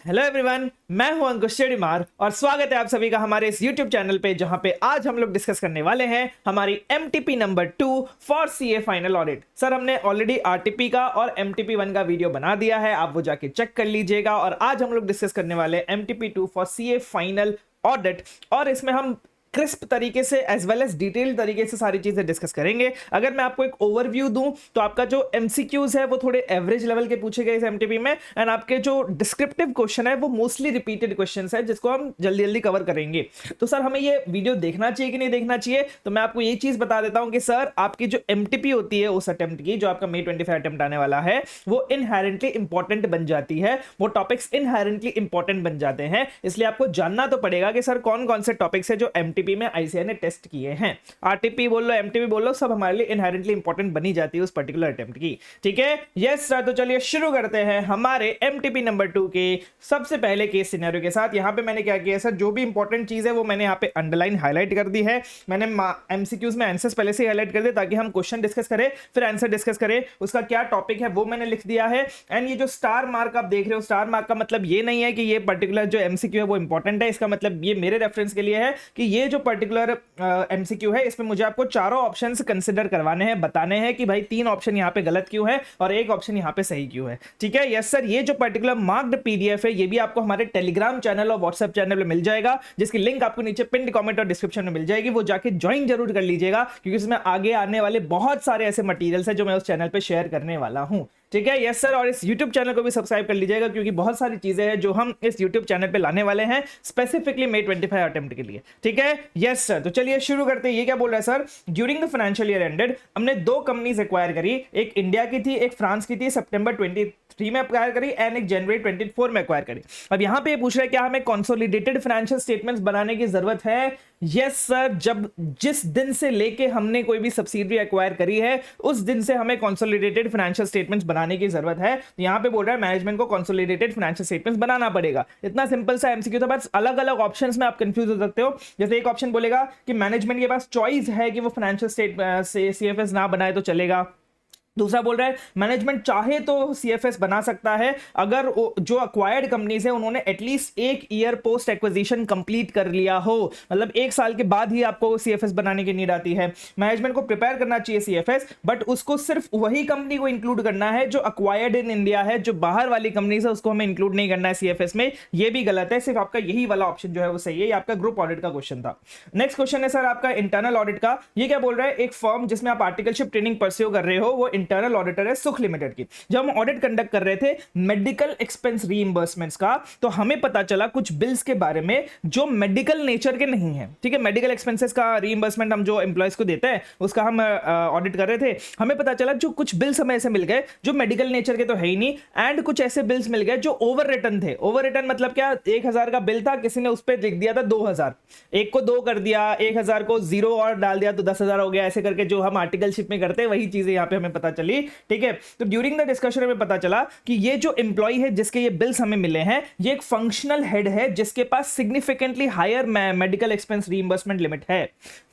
Hello everyone, मैं हूं अंकुश चेड़ीमार और स्वागत है आप सभी का हमारे इस YouTube चैनल पे, जहां पे आज हम लोग डिस्कस करने वाले हैं हमारी MTP number 2 for CA final audit. Sir, हमने ऑलरेडी RTP का और MTP 1 का वीडियो बना दिया है, आप वो जाके चेक कर लीजिएगा। और आज हम लोग डिस्कस करने वाले हैं MTP 2 for CA final audit, और इसमें हम क्रिस्प तरीके से एज वेल एज डिटेल तरीके से सारी चीजें डिस्कस करेंगे। अगर मैं आपको एक ओवरव्यू दूं तो आपका जो एमसीक्यूज है वो थोड़े एवरेज लेवल के पूछे गए इस एमटीपी में, एंड आपके जो डिस्क्रिप्टिव क्वेश्चन है वो मोस्टली रिपीटेड क्वेश्चंस है जिसको हम जल्दी जल्दी कवर करेंगे। तो सर, हमें ये वीडियो देखना चाहिए कि नहीं देखना चाहिए, तो मैं आपको ये चीज बता देता हूं कि सर, आपकी जो एमटीपी होती है उस अटेम्प्ट की, जो आपका May 25 अटेम्प्ट आने वाला है, वो इनहेरेंटली इंपॉर्टेंट बन जाती है। वो टॉपिक्स इनहेरेंटली इंपॉर्टेंट बन जाते हैं, इसलिए आपको जानना तो पड़ेगा कि सर कौन कौन से टॉपिक्स है जो एमटीपी में आईसीआई ने टेस्ट किए हैं। आरटीपी बोल लो, एमटीपी बोल लो, सब हमारे लिए इनहेरेंटली इंपॉर्टेंट बनी जाती है उस पर्टिकुलर अटेम्प्ट की। ठीक है, यस सर। तो चलिए शुरू करते हैं हमारे एमटीपी नंबर 2 के सबसे पहले केस सिनेरियो के साथ। यहां पे मैंने क्या किया सर, जो भी इंपॉर्टेंट चीज है वो मैंने यहां पे अंडरलाइन हाईलाइट कर दी है। मैंने एमसीक्यूज में आंसर्स पहले से हाईलाइट कर दिए ताकि हम क्वेश्चन डिस्कस करें फिर आंसर डिस्कस करें, उसका क्या टॉपिक है वो मैंने लिख दिया है। एंड ये जो स्टार मार्क आप देख रहे हो, स्टार मार्क का मतलब ये नहीं है कि ये पर्टिकुलर जो एमसीक्यू है वो इंपॉर्टेंट है। इसका मतलब ये मेरे रेफरेंस के लिए है कि ये जो पर्टिकुलर एमसीक्यू है इसमें मुझे आपको चारों ऑप्शंस कंसीडर करवाने हैं, बताने हैं कि भाई 3 ऑप्शन यहां पे गलत क्यों है और 1 ऑप्शन यहां पे सही क्यों है। ठीक है, यस सर। ये जो पर्टिकुलर मार्क्ड पीडीएफ है ये भी आपको हमारे टेलीग्राम चैनल और व्हाट्सएप चैनल में मिल जाएगा, जिसकी लिंक आपको नीचे पिन कमेंट और डिस्क्रिप्शन में मिल जाएगी। वो जाके ज्वाइन जरूर कर लीजिएगा, क्योंकि इसमें आगे आने वाले बहुत सारे ऐसे मटेरियल्स है जो मैं उस चैनल पे शेयर करने वाला हूं। ठीक है, यस सर। और इस YouTube चैनल को भी सब्सक्राइब कर लीजिएगा, क्योंकि बहुत सारी चीजें हैं जो हम इस YouTube चैनल पे लाने वाले हैं स्पेसिफिकली May 25 अटेम्प्ट के लिए। ठीक है, यस सर। तो चलिए शुरू करते हैं। ये क्या बोल रहा है sir, during the financial year ended हमने 2 कंपनीज एक्वायर करी, एक इंडिया की थी एक फ्रांस की थी, सितंबर 23 में एक्वायर करी एंड एक जनवरी 24 में एक्वायर करी। अब यहां पे पूछ रहा है क्या हमें कंसोलिडेटेड फाइनेंशियल स्टेटमेंट्स बनाने की जरूरत है। यस सर, जब जिस दिन से लेके हमने कोई भी सब्सिडरी एक्वायर करी है उस दिन से हमें कंसोलिडेटेड फाइनेंशियल स्टेटमेंट्स बनाने की जरूरत है। तो यहां पे बोल रहा है मैनेजमेंट को कंसोलिडेटेड फाइनेंशियल स्टेटमेंट्स बनाना पड़ेगा। इतना सिंपल सा एमसीक्यू था, बस अलग अलग ऑप्शंस में आप कंफ्यूज हो सकते हो। जैसे एक ऑप्शन बोलेगा कि मैनेजमेंट के पास चॉइस है कि वो फाइनेंशियल स्टेट से सीएफएस ना बनाए तो चलेगा। दूसरा बोल रहा है मैनेजमेंट चाहे तो सीएफएस बना सकता है अगर जो अक्वायर्ड कंपनीज है उन्होंने at least 1 year post acquisition complete कर लिया हो, मतलब 1 साल के बाद ही आपको सीएफएस बनाने की नीड आती है। मैनेजमेंट को प्रिपेयर करना चाहिए सीएफएस, बट उसको सिर्फ वही कंपनी को इंक्लूड करना है जो अक्वायर्ड इन इंडिया है, जो बाहर वाली कंपनीज है उसको हमें इंक्लूड नहीं करना है सीएफएस में। ये भी गलत है, सिर्फ आपका यही वाला ऑप्शन जो है वो सही है। ये आपका ग्रुप ऑडिट का क्वेश्चन था। नेक्स्ट क्वेश्चन है सर आपका इंटरनल ऑडिट का। ये क्या बोल रहा है, एक फर्म जिसमें आप आर्टिकलशिप ट्रेनिंग परस्यू कर रहे हो वो इंटरनल ऑडिटर है सुख लिमिटेड की। जब हम ऑडिट कंडक्ट कर रहे थे मेडिकल एक्सपेंस रीइंबर्समेंट्स का, तो हमें पता चला कुछ बिल्स के बारे में जो मेडिकल नेचर के नहीं है। ठीक है, मेडिकल एक्सपेंसेस का रीइंबर्समेंट हम जो एम्प्लॉयज को देते हैं उसका हम ऑडिट कर रहे थे। हमें पता चला जो कुछ बिल्स हमें ऐसे मिल गए जो मेडिकल नेचर के तो है ही नहीं, एंड कुछ ऐसे बिल्स मिल गए जो ओवर रिटर्न थे। ओवर रिटर्न मतलब क्या, 1000 का बिल था, किसी ने उस पर लिख दिया था 2000, एक को 2 कर दिया, 1000 को 0 और डाल दिया तो 10,000 हो गया। ऐसे करके जो हम आर्टिकलशिप में करते हैं वही चीजें यहां पे हमें पता चली। ठीक है, तो ड्यूरिंग द डिस्कशन में पता चला कि ये जो एम्प्लॉय है जिसके ये बिल्स हमें मिले हैं ये एक फंक्शनल हेड है जिसके पास significantly higher medical expense reimbursement limit है।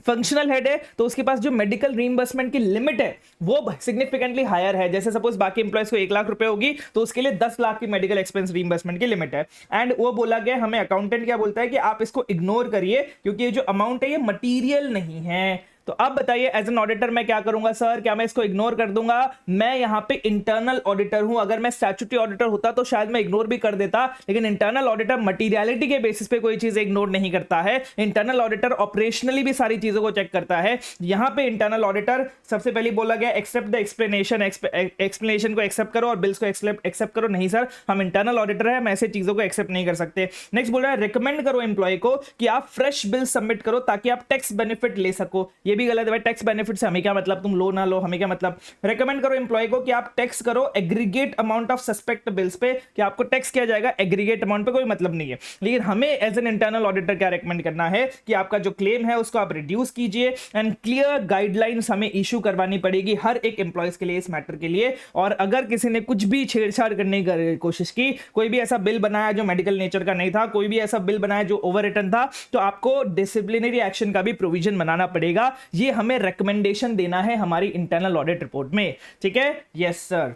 फंक्शनल हेड है तो उसके पास जो मेडिकल रीइंबर्समेंट की लिमिट है वो सिग्निफिकेंटली हायर है। जैसे सपोज बाकी एम्प्लॉयज को 1 लाख रुपए होगी तो उसके लिए 10 लाख की मेडिकल एक्सपेंस रीइंबर्समेंट की लिमिट है। एंड वो बोला गया, हमें अकाउंटेंट क्या बोलता है कि आप इसको इग्नोर करिए क्योंकि ये जो अमाउंट है ये मटीरियल नहीं है। तो अब बताइए एज एन ऑडिटर मैं क्या करूंगा सर, क्या मैं इसको इग्नोर कर दूंगा? मैं यहां पे इंटरनल ऑडिटर हूं, अगर मैं स्टैट्यूटरी ऑडिटर होता तो शायद मैं इग्नोर भी कर देता, लेकिन इंटरनल ऑडिटर मटीरियलिटी के बेसिस पे कोई चीज इग्नोर नहीं करता है। इंटरनल ऑडिटर ऑपरेशनली भी सारी चीजों को चेक करता है। यहां पे इंटरनल ऑडिटर सबसे पहले बोला गया एक्सेप्ट द एक्सप्लेनेशन, एक्सप्लेनेशन को एक्सेप्ट करो और बिल्स को एक्सेप्ट करो। नहीं सर, हम इंटरनल ऑडिटर है, हम ऐसे चीजों को एक्सेप्ट नहीं कर सकते। नेक्स्ट बोल रहा है रिकमेंड करो एम्प्लॉय को कि आप फ्रेश बिल सबमिट करो ताकि आप टैक्स बेनिफिट ले सको। ये भी गलत है भाई, टैक्स बेनिफिट से हमें क्या मतलब, तुम लो ना लो हमें क्या मतलब। रेकमेंड करो एम्प्लॉय को कि आप टैक्स करो aggregate amount of suspect bills पे, कि आपको टैक्स किया जाएगा एग्रीगेट अमाउंट पे, कोई मतलब नहीं है। लेकिन हमें एज एन इंटरनल ऑडिटर क्या रेकमेंड करना है कि आपका जो क्लेम है उसको आप रिड्यूस कीजिए, एंड क्लियर गाइडलाइंस हमें इशू करवानी पड़ेगी हर एक एम्प्लॉयज के लिए इस मैटर के लिए। और अगर किसी ने कुछ भी छेड़छाड़ करने की कोशिश की, कोई भी ऐसा बिल बनाया जो मेडिकल नेचर का नहीं था, कोई भी ऐसा बिल बनाया जो ओवर रिटर्न था, तो आपको डिसिप्लिनरी एक्शन का भी प्रोविजन बनाना पड़ेगा। ये हमें रिकमेंडेशन देना है हमारी इंटरनल ऑडिट रिपोर्ट में। ठीक है, यस सर।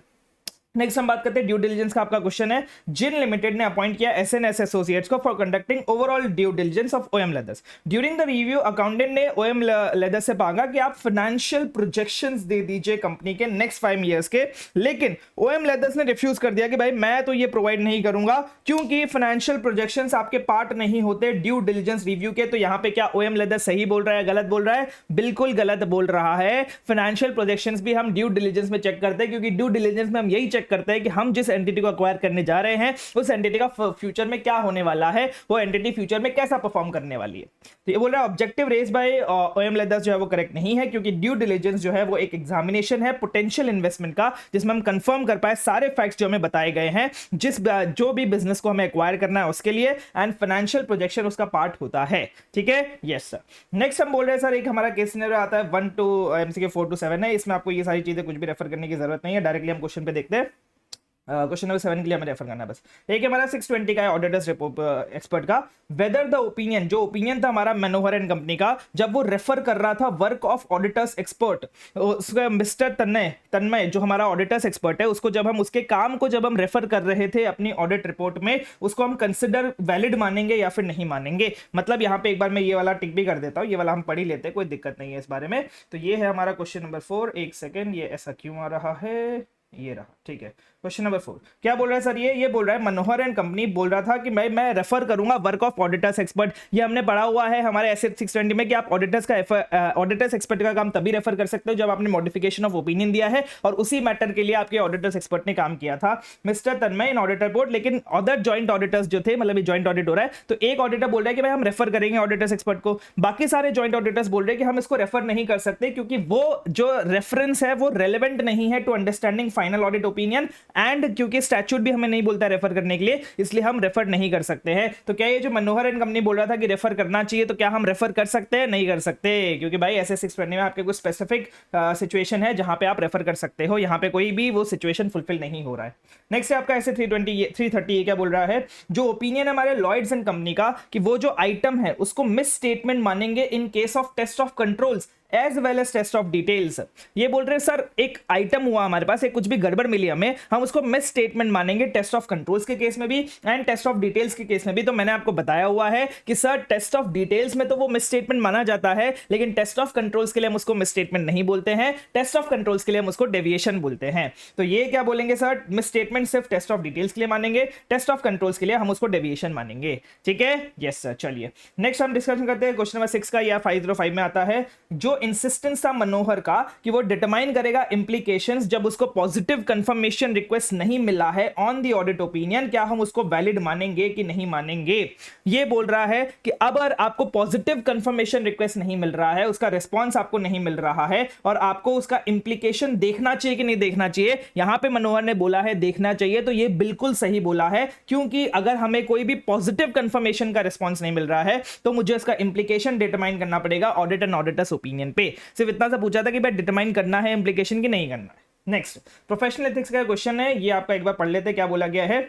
नेक्स्ट हम बात करते हैं ड्यू डिलिजेंस का। आपका क्वेश्चन है, जिन लिमिटेड ने अपॉइंट किया एसएनएस एसोसिएट्स को for conducting overall due diligence of OM leathers. During the review accountant ने ओएम लेदर्स से मांगा कि आप फाइनेंशियल प्रोजेक्शंस दे दीजिए कंपनी के नेक्स्ट 5 ईयर्स के, लेकिन ओएम लेदर्स ने रिफ्यूज कर दिया कि भाई मैं तो ये प्रोवाइड नहीं करूंगा क्योंकि फाइनेंशियल प्रोजेक्शंस आपके पार्ट नहीं होते ड्यू डिलिजेंस रिव्यू के। तो यहां पे क्या ओएम लेदर्स सही बोल रहा है, गलत बोल रहा है? बिल्कुल गलत बोल रहा है। फाइनेंशियल प्रोजेक्शंस भी हम ड्यू डिलिजेंस में चेक करते हैं, क्योंकि ड्यू डिलिजेंस में हम यही चेक करते हैं कि हम जिस एंटिटी को अक्वायर करने जा रहे हैं उस एंटिटी का फ्यूचर में क्या होने वाला है, वो एंटिटी फ्यूचर में कैसा परफॉर्म करने वाली है। तो ये बोल रहा है objective raise by OM leathers जो है वो करेक्ट नहीं है, क्योंकि ड्यू डिलिजेंस जो है वो एक एग्जामिनेशन है पोटेंशियल इन्वेस्टमेंट का, जिसमें हम कंफर्म कर पाए सारे फैक्ट्स जो हमें बताए गए हैं जो भी बिजनेस को हमें एक्वायर करना है उसके लिए, एंड फाइनेंशियल प्रोजेक्शन उसका पार्ट होता है। ठीक है, यस सर। नेक्स्ट हम बोल रहे हैं सर, एक हमारा केस सिनेरियो आता है 1 to MCQ 4 to 7 है, इसमें आपको ये सारी चीजें कुछ भी रेफर करने की जरूरत नहीं है, डायरेक्टली हम क्वेश्चन पे देखते हैं। क्वेश्चन नंबर 7 के लिए हमें रेफर करना है बस। एक हमारा 620 का है ऑडिटर्स एक्सपर्ट का, वेदर द ओपिनियन, जो ओपिनियन था हमारा मनोहर एंड कंपनी का, जब वो रेफर कर रहा था वर्क ऑफ ऑडिटर्स एक्सपर्ट, उसका मिस्टर तन्मय जो हमारा ऑडिटर्स एक्सपर्ट है, उसको जब हम उसके काम को जब हम रेफर कर रहे थे अपनी ऑडिट रिपोर्ट में, उसको हम कंसिडर वैलिड मानेंगे या फिर नहीं मानेंगे। मतलब यहाँ पे एक बार मैं ये वाला टिक भी कर देता हूँ, ये वाला हम पढ़ ही लेते हैं, कोई दिक्कत नहीं है इस बारे में। तो ये है हमारा क्वेश्चन नंबर 4। एक सेकेंड, ये ऐसा क्यों आ रहा है, ये रहा, ठीक है। क्वेश्चन नंबर 4 क्या बोल रहा है सर, ये बोल रहा है मनोहर एंड कंपनी बोल रहा था कि मैं रेफर करूंगा वर्क ऑफ ऑडिटर्स एक्सपर्ट। ये हमने पढ़ा हुआ है हमारे एस 620 में कि आप ऑडिटर्स एक्सपर्ट का काम तभी रेफर कर सकते हो जब आपने मॉडिफिकेशन ऑफ ओपिनियन दिया है, और उसी मैटर के लिए आपके ऑडिटर्स एक्सपर्ट ने काम किया था मिस्टर तन्मय इन ऑडिटर बोर्ड। लेकिन अदर जॉइंट ऑडिटर्स जो थे, मतलब जॉइंट ऑडिट हो रहा है, तो एक ऑडिटर बोल रहा है कि भाई हम रेफर करेंगे ऑडिटर्स एक्सपर्ट को, बाकी सारे जॉइंट ऑडिटर्स बोल रहे हैं कि हम इसको रेफर नहीं कर सकते क्योंकि वो जो रेफरेंस है वो रेलेवेंट नहीं है to understanding final audit opinion, and क्योंकि स्टैट्यूट भी हमें नहीं बोलता रेफर करने के लिए, इसलिए हम रेफर नहीं कर सकते हैं। तो क्या ये जो मनोहर एंड कंपनी बोल रहा था कि रेफर करना चाहिए, तो क्या हम रेफर कर सकते हैं? नहीं कर सकते, क्योंकि भाई ऐसे 620 में आपके कुछ स्पेसिफिक सिचुएशन है जहां पे आप रेफर कर सकते हो, यहां पे कोई भी वो सिचुएशन फुलफिल नहीं हो रहा है। नेक्स्ट है आपका ऐसे 330 क्या बोल रहा है, जो ओपिनियन हमारे लॉयड्स एंड कंपनी का कि वो जो आइटम है उसको मिस स्टेटमेंट मानेंगे in case of test of controls as well as test of details. ये बोल रहे हैं सर एक आइटम हुआ हमारे पास, एक कुछ भी गड़बड़ मिली हमें, हम उसको मिस स्टेटमेंट मानेंगे टेस्ट ऑफ कंट्रोल्स के केस में भी एंड टेस्ट ऑफ डिटेल्स के केस में भी। तो मैंने आपको बताया हुआ है कि सर टेस्ट ऑफ डिटेल्स में तो वो मिस स्टेटमेंट माना जाता है, लेकिन टेस्ट ऑफ कंट्रोल्स के लिए हम उसको मिस स्टेटमेंट नहीं बोलते हैं, टेस्ट ऑफ कंट्रोल्स के लिए हम उसको डेविएशन बोलते हैं। तो ये क्या बोलेंगे सर, मिस स्टेटमेंट सिर्फ टेस्ट ऑफ डिटेल्स के लिए मानेंगे, टेस्ट ऑफ कंट्रोल्स के लिए हम उसको डेविएशन मानेंगे। ठीक है, यस सर। चलिए नेक्स्ट हम डिस्कशन करते हैं क्वेश्चन नंबर 6 का, या 505 में आता है, जो इंसिस्टेंस था मनोहर का कि वो डिटरमाइन करेगा इंप्लीकेशंस जब उसको पॉजिटिव कंफर्मेशन रिक्वेस्ट नहीं मिला है ऑन द ऑडिट ओपिनियन, क्या हम उसको वैलिड मानेंगे कि नहीं मानेंगे। ये बोल रहा है कि अगर आपको पॉजिटिव कंफर्मेशन रिक्वेस्ट नहीं मिल रहा है, उसका रिस्पांस आपको नहीं मिल रहा है, और आपको उसका इंप्लीकेशन देखना चाहिए कि नहीं देखना चाहिए, यहां पे मनोहर ने बोला है देखना चाहिए, तो ये बिल्कुल सही बोला है, क्योंकि अगर हमें कोई भी पॉजिटिव कंफर्मेशन का रिस्पांस नहीं मिल रहा है तो मुझे इसका इंप्लीकेशन डिटरमाइन करना पड़ेगा ऑडिट एंड ऑडिटर्स ओपिनियन पे। सिर्फ इतना सा पूछा था कि भाई डिटरमाइन करना है इंप्लीकेशन की नहीं करना है। नेक्स्ट प्रोफेशनल एथिक्स का क्वेश्चन है, ये आपका एक बार पढ़ लेते हैं क्या बोला गया है।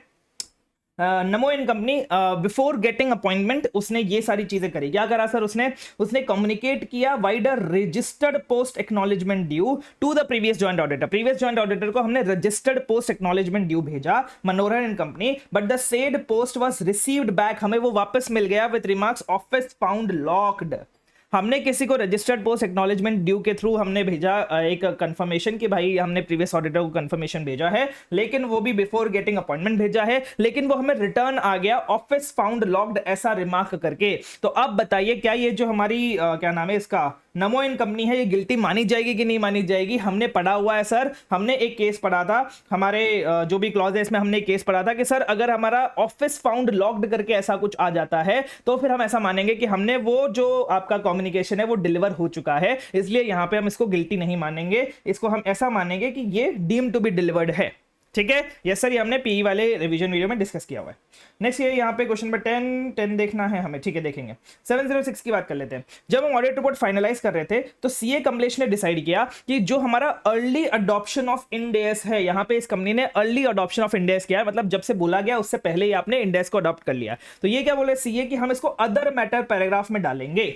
नमो इन कंपनी बिफोर गेटिंग अपॉइंटमेंट उसने ये सारी चीजें करी, क्या करा सर, उसने कम्युनिकेट किया wider registered post acknowledgement due to the previous joint auditor. Previous joint auditor को हमने रजिस्टर्ड पोस्ट एक्नॉलेजमेंट ड्यू भेजा Manohar and company, but the said post was received back, हमें वो वापस मिल गया with remarks office found locked. हमने किसी को रजिस्टर्ड पोस्ट एक्नॉलेजमेंट ड्यू के थ्रू हमने भेजा एक कंफर्मेशन कि भाई हमने प्रीवियस ऑडिटर को कंफर्मेशन भेजा है, लेकिन वो भी बिफोर गेटिंग अपॉइंटमेंट भेजा है, लेकिन वो हमें रिटर्न आ गया ऑफिस फाउंड लॉक्ड ऐसा रिमार्क करके। तो अब बताइए क्या ये जो हमारी क्या नाम है इसका नमो इन कंपनी है, ये गिल्टी मानी जाएगी कि नहीं मानी जाएगी। हमने पढ़ा हुआ है सर, हमने एक केस पढ़ा था, हमारे जो भी क्लॉज है इसमें हमने एक केस पढ़ा था कि सर अगर हमारा ऑफिस फाउंड लॉक्ड करके ऐसा कुछ आ जाता है तो फिर हम ऐसा मानेंगे कि हमने वो जो आपका कम्युनिकेशन है वो डिलीवर हो चुका है, इसलिए यहां पे हम इसको गिल्टी नहीं मानेंगे, इसको हम ऐसा मानेंगे कि ये डीम टू बी डिलीवर्ड है। ठीक है, यस सर, ये हमने पीई वाले रिवीजन वीडियो में डिस्कस किया हुआ है। नेक्स्ट ये यहाँ पे क्वेश्चन नंबर 10 देखना है हमें, ठीक है देखेंगे। 706 की बात कर लेते हैं। जब हम ऑडिट रिपोर्ट फाइनलाइज कर रहे थे तो सीए कमलेश ने डिसाइड किया कि जो हमारा early adoption of end S है, यहाँ पे इस कंपनी ने early adoption of end S किया है, मतलब जब से बोला गया उससे पहले ही आपने इंड एस को अडॉप्ट कर लिया। तो ये क्या बोले सीए कि हम इसको अदर मैटर पैराग्राफ में डालेंगे।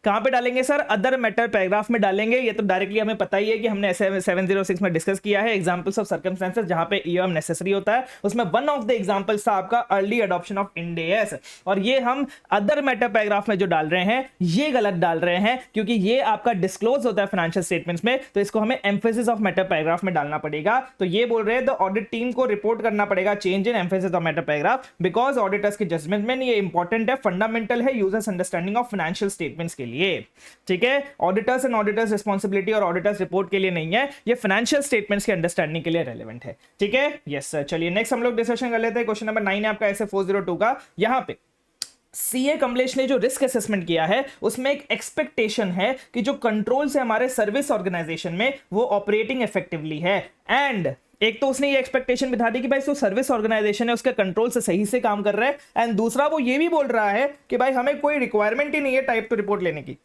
कहां पे डालेंगे सर? अदर मैटर पैराग्राफ में डालेंगे। ये तो डायरेक्टली हमें पता ही है कि हमने 706 में डिस्कस किया है एग्जांपल्स ऑफ सर्कमस्टेंसेस जहां पे ईओएम नेसेसरी होता है। उसमें वन ऑफ द एग्जांपल्स था आपका early adoption of Ind AS, और ये हम अदर मैटर पैराग्राफ में जो डाल रहे हैं ये गलत डाल रहे हैं, क्योंकि ये आपका डिस्क्लोज होता है फाइनेंशियल स्टेटमेंट्स में, तो इसको हमें एम्फेसिस ऑफ मैटर पैराग्राफ में डालना पड़ेगा। तो ये बोल रहे हैं द ऑडिट टीम को रिपोर्ट करना पड़ेगा change in emphasis of matter paragraph, because auditors की जजमेंट में ये इंपॉर्टेंट है, फंडामेंटल है users understanding of financial statements के लिए। ठीक है, ऑडिटर्स एंड ऑडिटर्स रिस्पांसिबिलिटी और ऑडिटर्स रिपोर्ट के लिए नहीं है, ये फाइनेंशियल स्टेटमेंट्स के अंडरस्टैंडिंग के लिए रेलेवेंट है। ठीक है, यस सर। चलिए नेक्स्ट हम लोग डिस्कशन कर लेते हैं। क्वेश्चन नंबर 9 है आपका ऐसे 402 का। यहां पे सीए कमलेश ने जो रिस्क असेसमेंट किया है उसमें एक एक्सपेक्टेशन है कि जो कंट्रोल्स है हमारे सर्विस ऑर्गेनाइजेशन में वो ऑपरेटिंग इफेक्टिवली है, एंड एक तो उसने ये एक्सपेक्टेशन बिठा दी कि भाई जो सर्विस ऑर्गेनाइजेशन है उसके कंट्रोल से सही से काम कर रहा है, एंड दूसरा वो ये भी बोल रहा है कि भाई हमें कोई रिक्वायरमेंट ही नहीं है टाइप टू रिपोर्ट लेने की,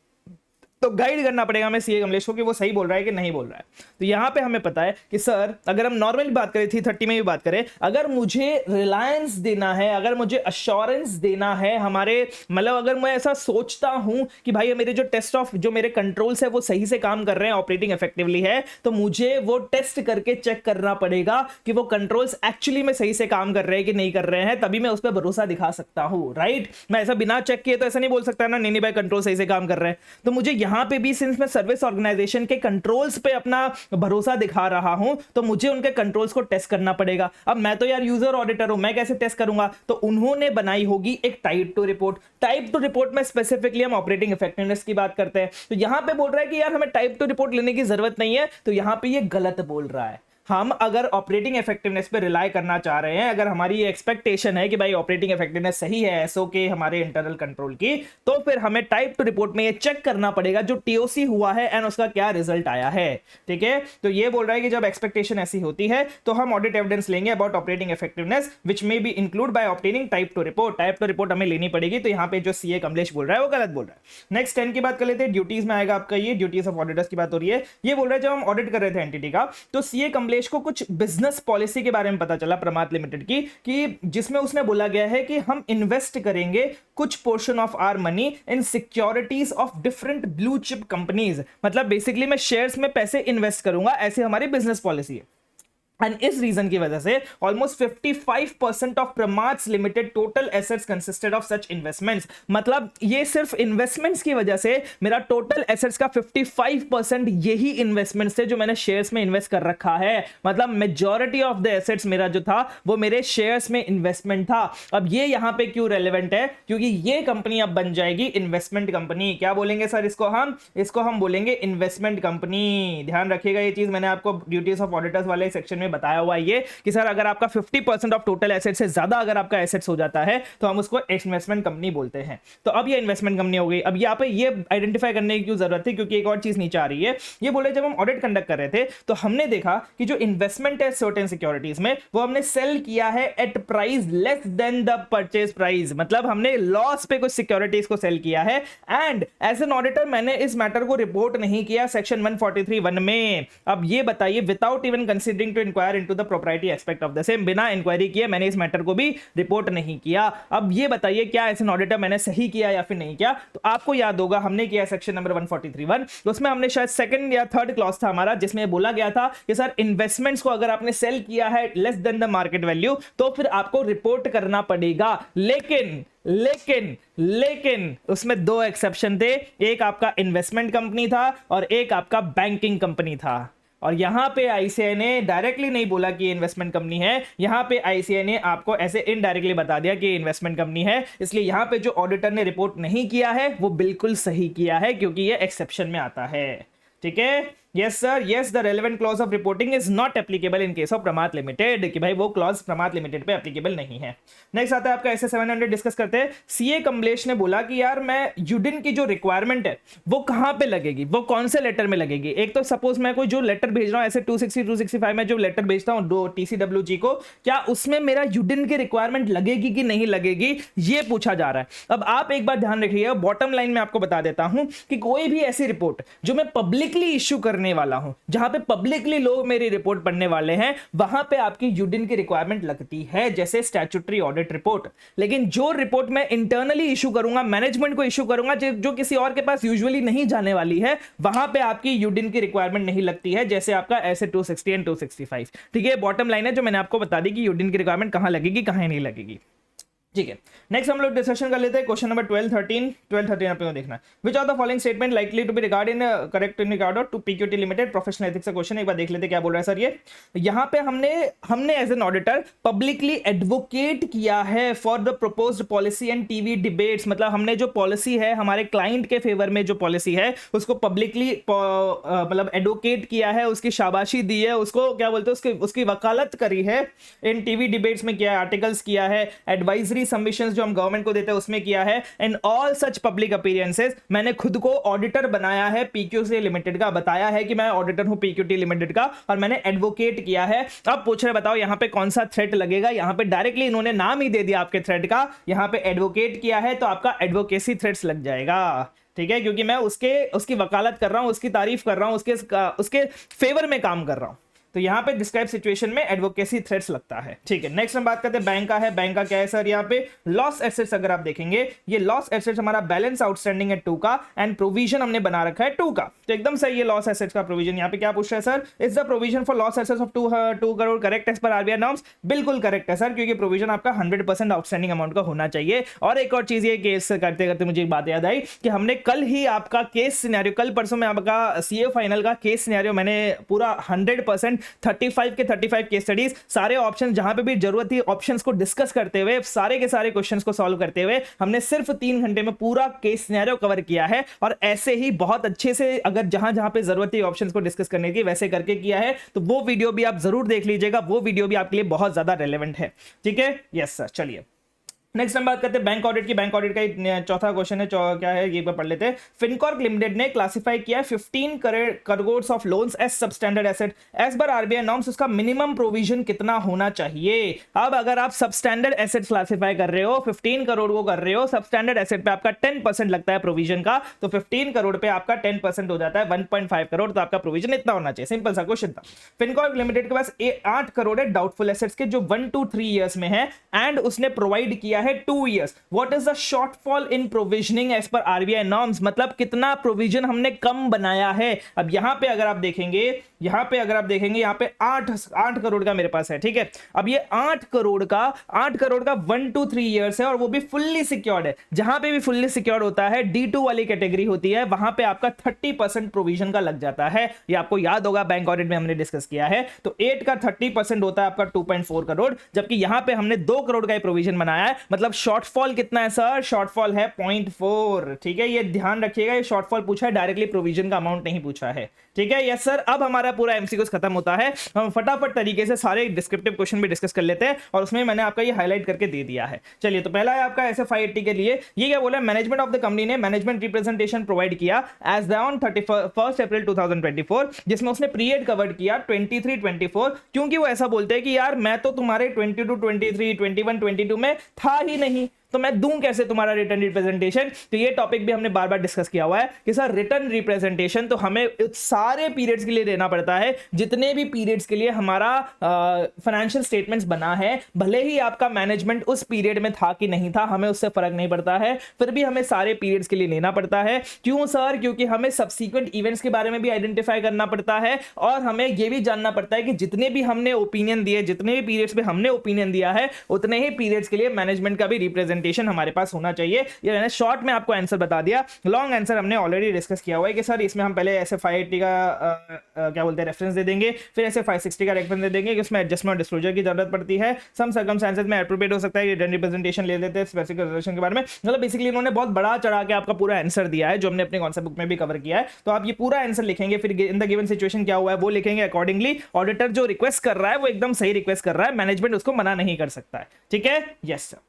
तो गाइड करना पड़ेगा हमें सीए कमलेश को कि वो सही बोल रहा है कि नहीं बोल रहा है। तो यहां पे हमें पता है कि सर अगर हम नॉर्मल बात करें 330 में भी बात करें, अगर मुझे रिलायंस देना है, अगर मुझे अश्योरेंस देना है हमारे, मतलब अगर मैं ऐसा सोचता हूं कि भाई मेरे जो टेस्ट ऑफ जो मेरे कंट्रोल्स है वो सही से काम कर रहे हैं, ऑपरेटिंग इफेक्टिवली है, तो मुझे वो टेस्ट करके चेक करना पड़ेगा कि वो कंट्रोल्स एक्चुअली में सही से काम कर रहे हैं कि नहीं कर रहे हैं, तभी मैं उस पर भरोसा दिखा सकता हूं। राइट, मैं ऐसा बिना चेक किए तो ऐसा नहीं बोल सकता ना नहीं भाई कंट्रोल सही से काम कर रहे हैं। तो मुझे यहां पे भी सिंस मैं सर्विस ऑर्गेनाइजेशन के कंट्रोल्स पे अपना भरोसा दिखा रहा हूं, तो मुझे उनके कंट्रोल्स को टेस्ट करना पड़ेगा। अब मैं तो यार यूजर ऑडिटर हूं, मैं कैसे टेस्ट करूंगा? तो उन्होंने बनाई होगी एक type two report. Type two report में स्पेसिफिकली हम ऑपरेटिंग इफेक्टिवनेस की बात करते हैं, तो यहां पे बोल रहा है कि यार हमें टाइप टू रिपोर्ट लेने की जरूरत नहीं है, तो यहां पे ये गलत बोल रहा है। हम अगर ऑपरेटिंग इफेक्टिवनेस पे रिलाई करना चाह रहे हैं, अगर हमारी एक्सपेक्टेशन है कि भाई ऑपरेटिंग इफेक्टिवनेस सही है एसओ के हमारे इंटरनल कंट्रोल की, तो फिर हमें टाइप टू रिपोर्ट में ये चेक करना पड़ेगा जो टीओसी हुआ है एंड उसका क्या रिजल्ट आया है। ठीक है, तो ये बोल रहा है कि जब एक्सपेक्टेशन ऐसी होती है तो हम ऑडिट एविडेंस लेंगे about operating effectiveness which may be include by obtaining type two report. Type two report हमें लेनी पड़ेगी, तो यहाँ पे जो सीए कमलेश बोल रहा है वो गलत बोल रहा है। नेक्स्ट 10 की बात कर लेते हैं। ड्यूटीज में आएगा आपका ये ड्यूटीज ऑफ ऑडिटर्स की बात हो रही है। ये बोल रहा है जब हम ऑडिट कर रहे थे एंटिटी का, तो सीए कमलेश को कुछ बिजनेस पॉलिसी के बारे में पता चला प्रमाद लिमिटेड की, कि जिसमें उसने बोला गया है कि हम इन्वेस्ट करेंगे कुछ portion of our money in securities of different blue chip companies. मतलब बेसिकली मैं शेयर्स में पैसे इन्वेस्ट करूंगा, ऐसी हमारी बिजनेस पॉलिसी है। एंड इस रीजन की वजह से ऑलमोस्ट 55% ऑफ प्रमाद्स limited total assets consisted of such investments. मतलब ये सिर्फ इन्वेस्टमेंट्स की वजह से मेरा टोटल एसेट्स का 55% यही इन्वेस्टमेंट्स थे जो मैंने शेयर्स में इन्वेस्ट कर रखा है। मतलब मेजॉरिटी ऑफ द एसेट्स मेरा जो था वो मेरे शेयर्स में इन्वेस्टमेंट था। अब ये यहां पे क्यों रेलेवेंट है? क्योंकि ये कंपनी अब बन जाएगी इन्वेस्टमेंट कंपनी। क्या बोलेंगे सर इसको? हम बोलेंगे इन्वेस्टमेंट कंपनी। ध्यान रखिएगा ये चीज, मैंने आपको ड्यूटीज ऑफ ऑडिटर्स वाले सेक्शन में बताया हुआ ये कि सर अगर आपका 50% ऑफ टोटल एसेट से ज्यादा अगर आपका एसेट्स हो जाता है तो हम उसको इन्वेस्टमेंट कंपनी बोलते हैं। तो अब ये इन्वेस्टमेंट कंपनी हो गई। अब यहाँ पे ये आइडेंटिफाई करने की क्यों जरूरत थी? क्योंकि एक और चीज नीचे आ रही है। ये बोले जब हम ऑडिट कंडक्ट कर रहे थे तो हमने देखा कि जो इन्वेस्टमेंट है सर्टेन सिक्योरिटीज में वो हमने सेल किया है at price less than the purchase price. मतलब हमने लॉस पे कुछ सिक्योरिटीज को सेल किया है, एंड एज एन ऑडिटर मैंने इस मैटर को रिपोर्ट नहीं किया सेक्शन 143(1) में। अब ये बताइए without even considering to inquire into the proprietary aspect of the same, बिना इंक्वायरी किए मैंने इस मैटर को भी रिपोर्ट नहीं किया। अब ये बताइए क्या एज एन ऑडिटर मैंने सही किया या फिर नहीं किया? तो आपको याद होगा हमने किया सेक्शन नंबर 143(1), उसमें हमने शायद सेकंड या थर्ड क्लॉज था हमारा जिसमें बोला गया था कि सर इन्वेस्टमेंट्स को अगर आपने सेल किया है less than the market value तो फिर आपको रिपोर्ट करना पड़ेगा। लेकिन उसमें दो एक्सेप्शन थे, एक आपका इन्वेस्टमेंट कंपनी था और एक आपका बैंकिंग कंपनी था। और यहां पे आईसीआई ने डायरेक्टली नहीं बोला कि इन्वेस्टमेंट कंपनी है, यहां पे आईसीआई ने आपको ऐसे इनडायरेक्टली बता दिया कि इन्वेस्टमेंट कंपनी है। इसलिए यहां पे जो ऑडिटर ने रिपोर्ट नहीं किया है वो बिल्कुल सही किया है क्योंकि ये एक्सेप्शन में आता है। ठीक है, yes sir, yes the relevant clause of reporting is not applicable in case of प्रमाद लिमिटेड, कि भाई वो क्लॉज प्रमाद लिमिटेड पे एप्लीकेबल नहीं है। नेक्स्ट आता है आपका ऐसे 700 डिस्कस करते हैं। सीए कमलेश ने बोला कि यार मैं यूडिन की जो रिक्वायरमेंट है वो कहां पे लगेगी, वो कौन से लेटर में लगेगी? एक तो सपोज मैं कोई जो लेटर भेज रहा हूं ऐसे 260 265 में जो लेटर भेजता हूं टीसीडब्ल्यूजी को, क्या उसमें मेरा यूडिन की रिक्वायरमेंट लगेगी कि नहीं लगेगी, ये पूछा जा रहा है। अब आप एक बार ध्यान रखिएगा, बॉटम लाइन में आपको बता देता हूं कि कोई भी ऐसी रिपोर्ट जो मैं पब्लिकली इश्यू करने करने वाला हूं, जहां पे पब्लिकली लोग मेरी रिपोर्ट पढ़ने वाले हैं, वहां पे आपकी यूडिन की रिक्वायरमेंट लगती है, जैसे स्टैट्यूटरी ऑडिट रिपोर्ट। लेकिन जो रिपोर्ट मैं इंटरनली इशू करूंगा, मैनेजमेंट को इशू करूंगा, जो किसी और के पास यूजुअली नहीं जाने वाली है, वहां पे आपकी यूडिन की रिक्वायरमेंट नहीं लगती है, जैसे आपका ऐसे 260 एंड 265। ठीक है, बॉटम लाइन है जो मैंने आपको बता दी कि यूडिन की रिक्वायरमेंट कहां लगेगी, कहां नहीं लगेगी। ठीक है, नेक्स्ट हम लोग डिस्कशन कर लेते हैं क्वेश्चन नंबर 12-13 आपको देखना है। Which of the following statement likely to be regard in correct in regard to PQT limited professional ethics का क्वेश्चन एक बार देख लेते हैं क्या बोल रहा है सर। ये यहां पे हमने as an auditor publicly advocate किया है for the proposed policy and TV debates, मतलब हमने जो पॉलिसी है हमारे क्लाइंट के फेवर में, जो पॉलिसी है उसको पब्लिकली मतलब एडवोकेट किया है, उसकी शाबाशी दी है, उसको क्या बोलते हैं उसकी वकालत करी है, इन टीवी डिबेट्स में किया है, आर्टिकल्स किया है, एडवाइजरी सबमिशंस जो हम गवर्नमेंट को देते हैं उसमें किया है, in all such public appearances मैंने खुद को ऑडिटर बनाया है पीक्यूसी लिमिटेड का, बताया है कि मैं ऑडिटर हूं पीक्यूटी लिमिटेड का, और मैंने एडवोकेट किया है। अब पूछ रहे बताओ यहां पे कौन सा थ्रेट लगेगा, यहां पे डायरेक्टली इन्होंने नाम ही दे दिया आपके थ्रेट का, यहां पे एडवोकेट किया है तो आपका एडवोकेसी थ्रेट्स लग जाएगा। ठीक है, क्योंकि मैं उसकी वकालत कर रहा हूं, उसकी तारीफ कर रहा हूं, उसके फेवर में काम कर रहा हूं, तो यहां पे डिस्क्राइब सिचुएशन में एडवोकेसी थ्रेट्स लगता है। ठीक है, नेक्स्ट हम बात करते हैं बैंक का है। बैंक का क्या है सर, यहां पे लॉस एसेट्स अगर आप देखेंगे, ये लॉस एसेट्स हमारा बैलेंस आउटस्टैंडिंग है 2 का एंड प्रोविजन हमने बना रखा है 2 का, तो एकदम सही है लॉस एसेट्स का प्रोविजन। यहां पे क्या पूछ रहा है sir, is the provision for loss assets of 2 crore correct as per RBI norms? बिल्कुल करेक्ट है सर, क्योंकि प्रोविजन आपका 100% आउटस्टैंडिंग अमाउंट का होना चाहिए। और एक और चीज, ये केस करते करते मुझे एक बात याद आई कि हमने कल ही आपका केस सिनेरियो, कल परसों में आपका सीए फाइनल का केस सिनेरियो मैंने पूरा 100% 35 केस स्टडीज, सारे ऑप्शन जहां पे भी जरूरत थी ऑप्शंस को डिस्कस करते हुए, सारे के सारे क्वेश्चंस को सॉल्व करते हुए हमने सिर्फ 3 घंटे में पूरा केस सिनेरियो कवर किया है। और ऐसे ही बहुत अच्छे से अगर जहां जहां पे जरूरत थी ऑप्शंस को डिस्कस करने की वैसे करके किया है, तो वो वीडियो भी आप जरूर देख लीजिएगा, वो वीडियो भी आपके लिए बहुत ज्यादा रेलेवेंट है। ठीक है, यस सर। चलिए नेक्स्ट हम बात करते हैं बैंक ऑडिट की। बैंक ऑडिट का चौथा क्वेश्चन है, क्या है ये पढ़ लेते हैं। फिनकॉर्प लिमिटेड ने क्लासिफाई किया 15 crore of loans as substandard asset as per RBI norms, उसका मिनिमम प्रोविजन कितना होना चाहिए। अब अगर आप सबस्टैंडर्ड एसेट क्लासिफाई कर रहे हो, 15 करोड़ को कर रहे हो, सबस्टैंडर्ड एसेट पे आपका 10% लगता है प्रोविजन का, तो 15 करोड़ पे आपका 10% हो जाता है 1.5 करोड़, तो आपका प्रोविजन इतना होना चाहिए। सिंपल सा क्वेश्चन था। फिनकॉर्प लिमिटेड के पास 8 करोड़ है डाउटफुल एसेट्स के, जो 1 to 3 ईयर्स में है, एंड उसने प्रोवाइड किया है 2 years. What is the shortfall in provisioning as per RBI norms? मतलब कितना प्रोविजन हमने कम बनाया है। अब यहां पे अगर आप देखेंगे, यहां पे 8 करोड़ का मेरे पास है। ठीक है, अब ये 8 करोड़ का 1 to 3 years है, और वो भी फुल्ली सिक्योर्ड है। जहां पे भी फुल्ली सिक्योर्ड होता है, D2 वाली कैटेगरी होती है, वहां पे आपका 30% प्रोविजन का लग जाता है। ये आपको याद होगा, बैंक ऑडिट में हमने डिस्कस किया है। तो 8 का 30% होता है आपका 2.4 करोड़, जबकि यहां पे हमने 2 करोड़ का प्रोविजन बनाया है। मतलब शॉर्टफॉल कितना है सर, शॉर्टफॉल है 0.4। ठीक है, ये ध्यान रखिएगा, ये शॉर्टफॉल पूछा है, डायरेक्टली प्रोविजन का अमाउंट नहीं पूछा है। ठीक है, यस सर। अब हमारा पूरा एमसीक्यूज खत्म होता है, हम फटाफट तरीके से सारे डिस्क्रिप्टिव क्वेश्चन भी डिस्कस कर लेते हैं, और उसमें मैंने आपका ये हाईलाइट करके दे दिया है। चलिए, तो पहला है आपका SFI80 के लिए, ये क्या बोला, मैनेजमेंट ऑफ द कंपनी ने मैनेजमेंट रिप्रेजेंटेशन प्रोवाइड किया एज ऑन 31 अप्रैल 2024, जिसमें उसने पीरियड कवर्ड किया 23-24, क्योंकि वो ऐसा बोलते हैं कि यार मैं तो तुम्हारे 22-23, 21-22 में था ही नहीं, तो मैं दूं कैसे तुम्हारा रिटर्न रिप्रेजेंटेशन। तो ये टॉपिक भी हमने बार बार डिस्कस किया हुआ है कि सर रिटर्न रिप्रेजेंटेशन तो हमें सारे पीरियड्स के लिए देना पड़ता है, जितने भी पीरियड्स के लिए हमारा फाइनेंशियल स्टेटमेंट्स बना है, भले ही आपका मैनेजमेंट उस पीरियड में था कि नहीं था, हमें उससे फर्क नहीं पड़ता है, फिर भी हमें सारे पीरियड्स के लिए लेना पड़ता है। क्यों सर, क्योंकि हमें सब्सीक्वेंट इवेंट्स के बारे में भी आइडेंटिफाई करना पड़ता है, और हमें यह भी जानना पड़ता है कि जितने भी हमने ओपिनियन दिए, जितने भी पीरियड्स पे हमने ओपिनियन दिया है, उतने ही पीरियड्स के लिए मैनेजमेंट का भी रिप्रेजेंटेशन हमारे पास होना चाहिए। ये मैंने शॉर्ट में आपको आंसर बता दिया, लॉन्ग आंसर हमने ऑलरेडी डिस्कस किया हुआ है कि सर इसमें हम पहले SFI80 का क्या बोलते हैं रेफरेंस दे देंगे, फिर SFI60 का रेफरेंस दे देंगे कि उसमें एडजस्टमेंट डिस्क्लोजर की जरूरत पड़ती है, सम सर्कमस्टेंसेस में एप्रोप्रिएट हो सकता है, रिटर्न रिप्रेजेंटेशन ले लेते हैं स्पेसिफिक रेजोल्यूशन के बारे में। मतलब बेसिकली इन्होंने बहुत बड़ा चढ़ा के आपका पूरा आंसर दिया है, जो हमने अपने कॉन्सेप्ट बुक में भी कवर किया है। तो आप ये पूरा आंसर लिखेंगे, फिर इन द गिवन सिचुएशन क्या हुआ है वो लिखेंगे, अकॉर्डिंगली ऑडिटर जो रिक्वेस्ट कर रहा है वो एकदम सही रिक्वेस्ट कर रहा है, मैनेजमेंट उसको मना नहीं कर सकता है। ठीक है, यस सर।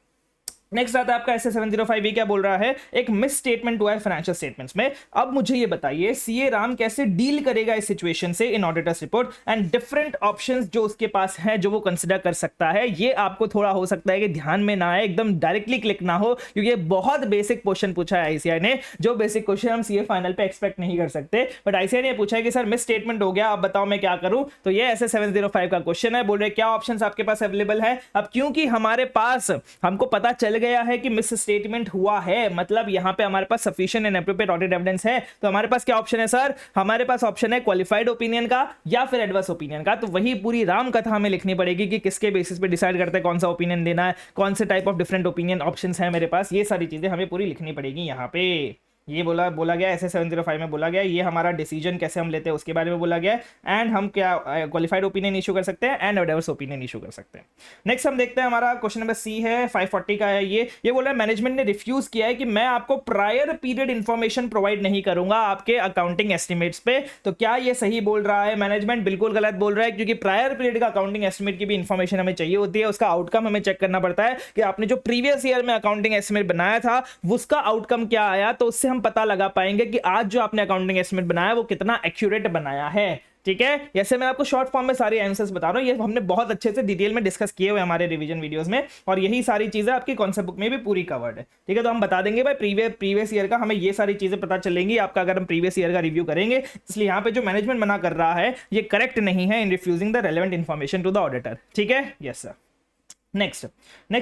नेक्स्ट आता है आपका ऐसे 705 क्या बोल रहा है, एक मिस स्टेटमेंट हुआ है फाइनेंशियल स्टेटमेंट्स में। अब मुझे ये बताइए सीए राम कैसे डील करेगा इस सिचुएशन से इन auditors report and different options जो उसके पास है जो वो कंसीडर कर सकता है। ये आपको थोड़ा हो सकता है कि ध्यान में ना आए, एकदम डायरेक्टली क्लिक ना हो, क्योंकि ये बहुत बेसिक क्वेश्चन पूछा है आईसीआई ने, जो बेसिक क्वेश्चन हम सीए फाइनल पे एक्सपेक्ट नहीं कर सकते। बट आईसीआई ने पूछा है कि सर मिस स्टेटमेंट हो गया, अब बताओ मैं क्या करूं। तो ये ऐसे 705 का क्वेश्चन है, बोल रहे क्या ऑप्शंस आपके पास अवेलेबल है। अब क्योंकि हमारे पास हमको पता चल गया है कि मिस स्टेटमेंट हुआ है, मतलब यहां पे हमारे पास sufficient and appropriate audit evidence है, तो हमारे पास क्या ऑप्शन है सर, हमारे पास ऑप्शन है क्वालिफाइड ओपिनियन का या फिर एडवर्स ओपिनियन का। तो वही पूरी राम कथा हमें लिखनी पड़ेगी कि किसके बेसिस पे डिसाइड करते हैं कौन सा ओपिनियन देना है, कौन से type of different opinion options है मेरे पास, ये सारी चीजें हमें पूरी लिखनी पड़ेगी यहां पे। ये बोला गया ऐसे 705 में बोला गया, ये हमारा डिसीजन कैसे हम लेते हैं उसके बारे में बोला गया है, एंड हम क्या क्वालिफाइड ओपिनियन इशू कर सकते हैं एंड एडवर्स ओपिनियन इशू कर सकते हैं। नेक्स्ट हम देखते हैं हमारा क्वेश्चन नंबर सी है 540 का है। ये बोला है मैनेजमेंट ने रिफ्यूज किया है कि मैं आपको प्रायर पीरियड इंफॉर्मेशन प्रोवाइड नहीं करूंगा आपके अकाउंटिंग एस्टिमेट्स पे। तो क्या ये सही बोल रहा है मैनेजमेंट? बिल्कुल गलत बोल रहा है, क्योंकि प्रायर पीरियड का अकाउंटिंग एस्टिमेट की भी इंफॉर्मेशन हमें चाहिए होती है, उसका आउटकम हमें चेक करना पड़ता है कि आपने जो प्रीवियस ईयर में अकाउंटिंग एस्टिमेट बनाया था उसका आउटकम क्या आया, तो उससे हम पता लगा पाएंगे कि आज जो आपने अकाउंटिंग एस्टिमेट बनाया वो कितना एक्यूरेट बनाया है। ठीक है, जैसे मैं आपको शॉर्ट फॉर्म में सारे आंसर्स बता रहा हूं, ये हमने बहुत अच्छे से डिटेल में डिस्कस किए हुए हमारे रिवीजन वीडियोस में, और यही सारी चीजें आपकी कॉन्सेप्ट बुक में भी पूरी कवर्ड है। ठीक है, तो हम बता देंगे भाई प्रीवियस ईयर का हमें ये सारी चीजें पता चलेंगी आपका अगर हम प्रीवियस ईयर का रिव्यू करेंगे। इसलिए यहाँ पे जो मैनेजमेंट मना कर रहा है ये करेक्ट नहीं है in refusing the relevant information to the auditor. ठीक है, यस सर। नेक्स्ट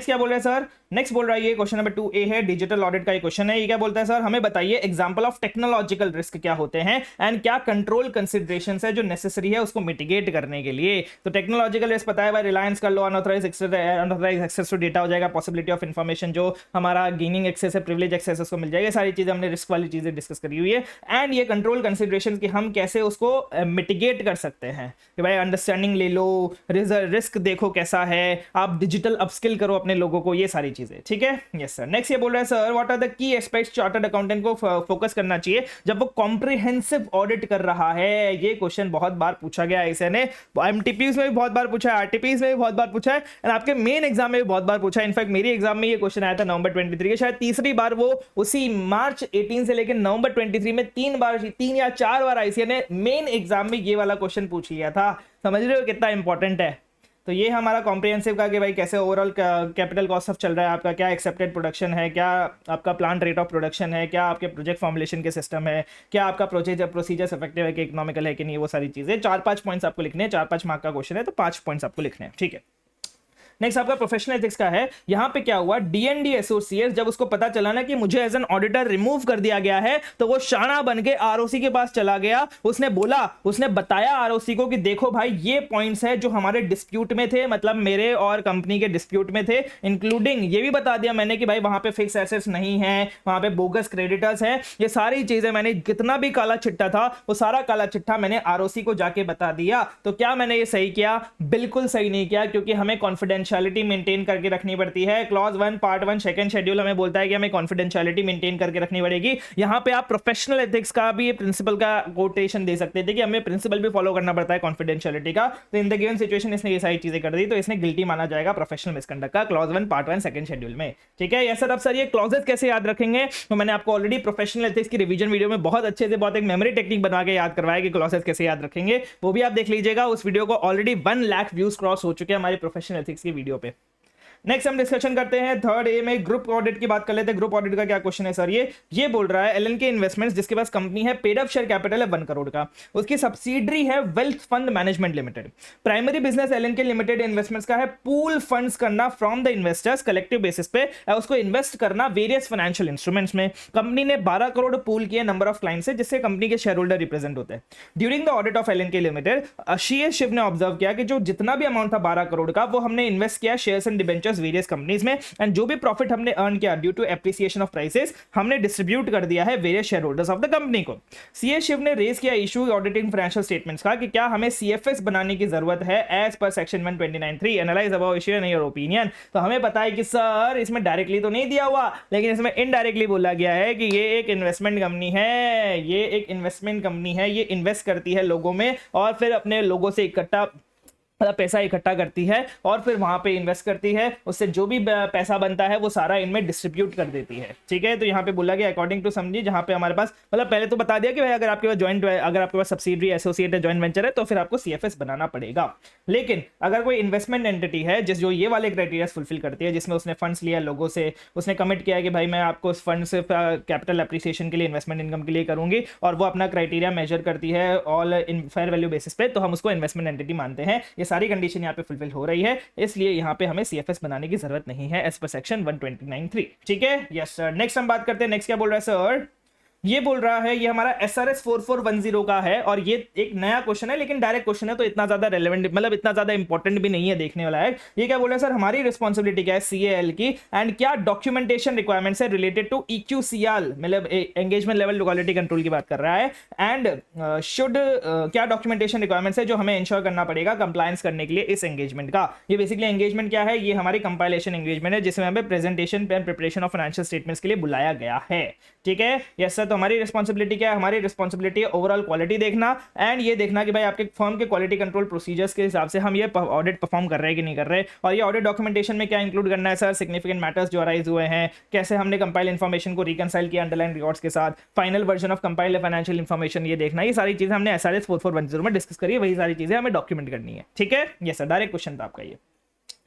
क्या बोल रहे हैं सर, नेक्स्ट बोल रहा है ये क्वेश्चन नंबर 2A है, डिजिटल ऑडिट का ये क्वेश्चन है। ये क्या बोलता है सर, हमें बताइए एग्जांपल ऑफ टेक्नोलॉजिकल रिस्क क्या होते हैं एंड क्या कंट्रोल कंसीडरेशंस है जो नेसेसरी है उसको मिटिगेट करने के लिए। तो टेक्नोलॉजिकल रिस्क पता है भाई, रिलायंस कर लो, अनऑथराइज एक्सेस टू डेटा हो जाएगा, पॉसिबिलिटी ऑफ इन्फॉर्मेशन जो हमारा गेनिंग एक्सेस है, प्रिविलेज एक्सेस उसको मिल जाएगा, सारी चीजें हमने रिस्क वाली चीजें डिस्कस करी हुई है। एंड ये कंट्रोल कंसीडरेशन की हम कैसे उसको मिटिगेट कर सकते हैं कि भाई अंडरस्टैंडिंग ले लो, रिस्क देखो कैसा है, आप डिजिटल अपस्किल करो अपने लोगों को, ये सारी चीजें। ठीक है, यस सर। नेक्स्ट ये बोल रहा है sir what are the key aspects chartered accountant को फोकस करना चाहिए जब वो कॉम्प्रिहेंसिव ऑडिट कर रहा है। ये क्वेश्चन बहुत बार पूछा गया है, इसे ने एमटीपीज में भी बहुत बार पूछा है, आरटीपीज में भी बहुत बार पूछा है, एंड आपके मेन एग्जाम में भी बहुत बार पूछा है। इनफैक्ट मेरी एग्जाम में ये क्वेश्चन आया था नवंबर 23 के, शायद तीसरी बार वो उसी मार्च 18 से लेकर नवंबर 23 में 3 या 4 बार आईसीए ने मेन एग्जाम में ये वाला क्वेश्चन पूछ लिया था। समझ रहे हो कितना इंपॉर्टेंट है। तो ये हमारा कॉम्प्रिहेंसिव का कि भाई कैसे ओवरऑल कैपिटल कॉस्ट ऑफ चल रहा है आपका, क्या एक्सेप्टेड प्रोडक्शन है, क्या आपका प्लांट रेट ऑफ प्रोडक्शन है, क्या आपके प्रोजेक्ट फॉर्मुलेशन के सिस्टम है, क्या आपका प्रोसीजर्स इफेक्टिव है कि इकोनॉमिकल है कि नहीं, वो सारी चीजें 4-5 पॉइंट्स आपको लिखने हैं। 4-5 मार्क का क्वेश्चन है तो 5 पॉइंट्स आपको लिखने हैं। ठीक है, नेक्स्ट आपका प्रोफेशनल एथिक्स का है। यहां पे क्या हुआ, डीएनडी एसोसिएट्स जब उसको पता चला ना कि मुझे एज एन ऑडिटर रिमूव कर दिया गया है, तो वो शाना बन के आरओसी के पास चला गया। उसने बताया आरओसी को कि देखो भाई ये पॉइंट्स है जो हमारे डिस्प्यूट में थे, मतलब मेरे और कंपनी के डिस्प्यूट में थे, इंक्लूडिंग ये भी बता दिया मैंने कि भाई वहां पे फिक्स एसेट्स नहीं है, वहां पे बोगस क्रेडिटर्स हैं, ये सारी चीजें मैंने जितना भी काला चिट्ठा था वो सारा काला चिट्ठा मैंने आरओसी को जाके बता दिया। तो क्या मैंने ये सही किया? बिल्कुल सही नहीं किया, क्योंकि हमें कॉन्फिडेंशियलिटी मेंटेन करके रखनी पड़ती है। क्लॉज 1 पार्ट 1 सेकंड शेड्यूल हमें बोलता है कि हमें कॉन्फिडेंशियलिटी मेंटेन करके रखनी पड़ेगी। यहां पे आप प्रोफेशनल एथिक्स का भी प्रिंसिपल का कोटेशन दे सकते थे कि हमें प्रिंसिपल भी फॉलो करना पड़ता है कॉन्फिडेंशियलिटी का। तो इन द गिवन सिचुएशन इसने ये सारी चीजें कर दी, तो इसने गिल्टी माना जाएगा प्रोफेशनल मिसकंडक्ट का, क्लॉज 1 पार्ट 1 सेकंड शेड्यूल में। ठीक है, यस सर। अब सर ये क्लॉजेस कैसे याद रखेंगे, तो मैंने आपको ऑलरेडी प्रोफेशनल एथिक्स की रिवीजन वीडियो में बहुत अच्छे से बहुत एक मेमोरी टेक्निक बना के याद करवाया कि क्लॉजेस कैसे याद रखेंगे, वो भी आप देख लीजिएगा। उस वीडियो को ऑलरेडी 1 लाख व्यूज क्रॉस हो चुके हैं हमारी प्रोफेशनल एथिक्स की वीडियो पे। नेक्स्ट हम डिस्कशन करते हैं 3rd A में ग्रुप ऑडिट की बात कर लेते हैं। ग्रुप ऑडिट का क्या क्वेश्चन है सर, ये बोल रहा है एलएनके इन्वेस्टमेंट्स जिसके पास कंपनी है, पेड अप शेयर कैपिटल है 1 करोड़ का, उसकी सब्सिडरी है wealth fund management limited. Primary business LNK limited investments का है पूल फंड्स करना from the investors collective basis पे, उसको इन्वेस्ट करना वेरियस फाइनेंशियल इंस्ट्रूमेंट्स में। कंपनी ने 12 करोड़ पूल किए नंबर ऑफ क्लाइंट से, जिससे कंपनी के शेयर होल्डर रिप्रेजेंट होते हैं। During the audit of LNK limited शीएस Shiv ने ऑब्जर्व किया कि जो जितना भी अमाउंट था 12 करोड़ का वो हमने इन्वेस्ट किया shares and debentures various companies में, एंड जो भी प्रॉफिट हमने अर्न किया due to appreciation of prices हमने डिस्ट्रीब्यूट कर दिया है various share holders of the company को। सीए शिव ने रेज किया इशू ऑडिटिंग फाइनेंशियल स्टेटमेंट्स का कि क्या हमें सीएफएस बनाने की जरूरत है as per section 129(3) analyse about issue and your opinion. तो हमें पता है कि सर इसमें डायरेक्टली तो नहीं दिया हुआ, लेकिन इसमें इनडायरेक्टली बोला गया है कि ये एक इन्वेस्टमेंट कंपनी है, ये एक इन्वेस्टमेंट कंपनी है, ये इन्वेस्ट करती है लोगों में और फिर अपने लोगों से इकट्ठा मतलब पैसा इकट्ठा करती है और फिर वहां पे इन्वेस्ट करती है, उससे जो भी पैसा बनता है वो सारा इनमें डिस्ट्रीब्यूट कर देती है। ठीक है, तो यहाँ पे बोला गया अकॉर्डिंग टू समझी, जहां पे हमारे पास मतलब पहले तो बता दिया कि भाई अगर आपके पास अगर आपके पास सब्सिडरी एसोसिएट है, ज्वाइंट वेंचर है, तो फिर आपको सीएफएस बनाना पड़ेगा। लेकिन अगर कोई इन्वेस्टमेंट एंटिटी है जो ये वाले क्राइटेरिया फुलफिल करती है, जिसमें उसने फंड्स लिया लोगों से, उसने कमिट किया कि भाई मैं आपको फंड से कैपिटल एप्रिसिएशन के लिए, इन्वेस्टमेंट इनकम के लिए करूंगी, और वो अपना क्राइटेरिया मेजर करती है all in fair value basis पे, तो हम उसको इन्वेस्टमेंट एंटिटी मानते हैं। ये सारी कंडीशन यहाँ पे फुलफिल हो रही है, इसलिए यहाँ पे हमें सीएफएस बनाने की जरूरत नहीं है एज पर सेक्शन 129(3). ठीक है, यस सर। नेक्स्ट हम बात करते हैं, नेक्स्ट क्या बोल रहा है सर, ये बोल रहा है, ये हमारा SRS 4410 का है, और ये एक नया क्वेश्चन है, लेकिन डायरेक्ट क्वेश्चन है तो इतना ज्यादा रेलेवेंट, मतलब इतना ज्यादा इंपॉर्टेंट भी नहीं है देखने वाला है। ये क्या बोल रहा है सर, हमारी रिस्पॉन्सिबिलिटी क्या है CAL की, एंड क्या डॉक्यूमेंटेशन रिक्वायरमेंट्स है रिलेटेड टू EQCL, मतलब एंगेजमेंट लेवल क्वालिटी कंट्रोल की बात कर रहा है, एंड शुड क्या डॉक्यूमेंटेशन रिक्वायरमेंट्स है जो हमें इंश्योर करना पड़ेगा कंप्लायंस करने के लिए इस एंगेजमेंट का। ये बेसिकली एंगेजमेंट क्या है, ये हमारी कंपाइलेशन एंगेजमेंट है, जिसमें हमें presentation and preparation of financial statements के लिए बुलाया गया है। ठीक है, यस सर। तो हमारी रिस्पॉन्सिबिलिटी क्या है, हमारी रिस्पॉन्सिबिलिटी है ओवरऑल क्वालिटी देखना, एंड ये देखना कि भाई आपके फर्म के क्वालिटी कंट्रोल प्रोसीजर्स के हिसाब से हम ये ऑडिट परफॉर्म कर रहे हैं कि नहीं कर रहे। और ये ऑडिट डॉक्यूमेंटेशन में क्या इंक्लूड करना है सर, सिग्निफिकेंट मैटर्स जो अराइज हुए हैं, कैसे हमने कंपाइल इन्फॉर्मेशन को रिकंसाइल किया अंडरलाइन रिकॉर्ड्स के साथ, final version of compiled financial information, ये देखना। ये सारी चीजें हमने SRS 4410 में डिस्कस करी है, वही सारी चीजें हमें डॉक्यूमेंट करनी है। ठीक है, यस सर, डायरेक्ट क्वेश्चन था आपका ये।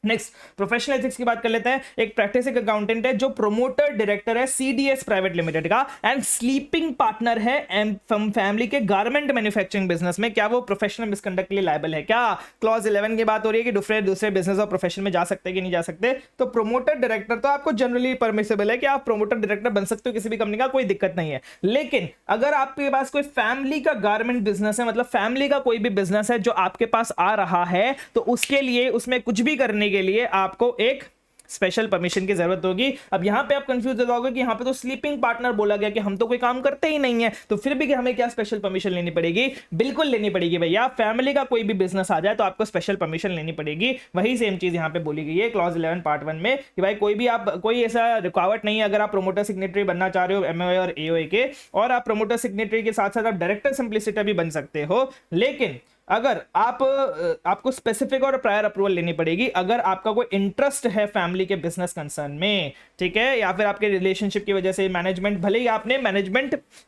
नेक्स्ट प्रोफेशनल एथिक्स की बात कर लेते हैं। एक प्रैक्टिसिंग अकाउंटेंट है जो प्रोमोटर डायरेक्टर है CDS प्राइवेट लिमिटेड का, एंड स्लीपिंग पार्टनर है फैमिली के गारमेंट मैन्युफैक्चरिंग बिजनेस में। क्या वो प्रोफेशनल मिसकंडक्ट के लिए लायबल है? क्या क्लॉज 11 की बात हो रही है कि दूसरे बिजनेस और प्रोफेशन में जा सकते हैं कि नहीं जा सकते? तो प्रोमोटर डायरेक्टर तो आपको जनरली परमिसेबल है कि आप प्रोमोटर डायरेक्टर बन सकते हो किसी भी कंपनी का, कोई दिक्कत नहीं है। लेकिन अगर आपके पास कोई फैमिली का गारमेंट बिजनेस है, मतलब फैमिली का कोई भी बिजनेस है जो आपके पास आ रहा है, तो उसके लिए, उसमें कुछ भी करने के लिए आपको एक स्पेशल परमिशन की जरूरत होगी। अब यहां पे आप कंफ्यूज हो जाओगे कि यहां पे तो स्लीपिंग पार्टनर बोला गया कि हम तो कोई काम करते ही नहीं है, तो फिर भी हमें क्या स्पेशल परमिशन लेनी पड़ेगी? बिल्कुल लेनी पड़ेगी भैया। फैमिली का कोई भी बिजनेस आ जाए तो आपको स्पेशल परमिशन लेनी पड़ेगी। वही सेम चीज यहां पे बोली गई है क्लॉज 11 पार्ट 1 में कि भाई कोई ऐसा रुकावट नहीं है अगर आप प्रोमोटर सिग्नेटरी बनना चाह रहे हो MOA और AOA के, और आप प्रोमोटर सिग्नेटरी के साथ साथ आप डायरेक्टर सिंप्लिसिटर भी बन सकते हो। लेकिन अगर आपको स्पेसिफिक और प्रायर अप्रूवल लेनी पड़ेगी अगर आपका कोई इंटरेस्ट है फैमिली के बिजनेस कंसर्न में, ठीक है, या फिर आपके रिलेशनशिप की वजह से मैनेजमेंट, भले ही आपने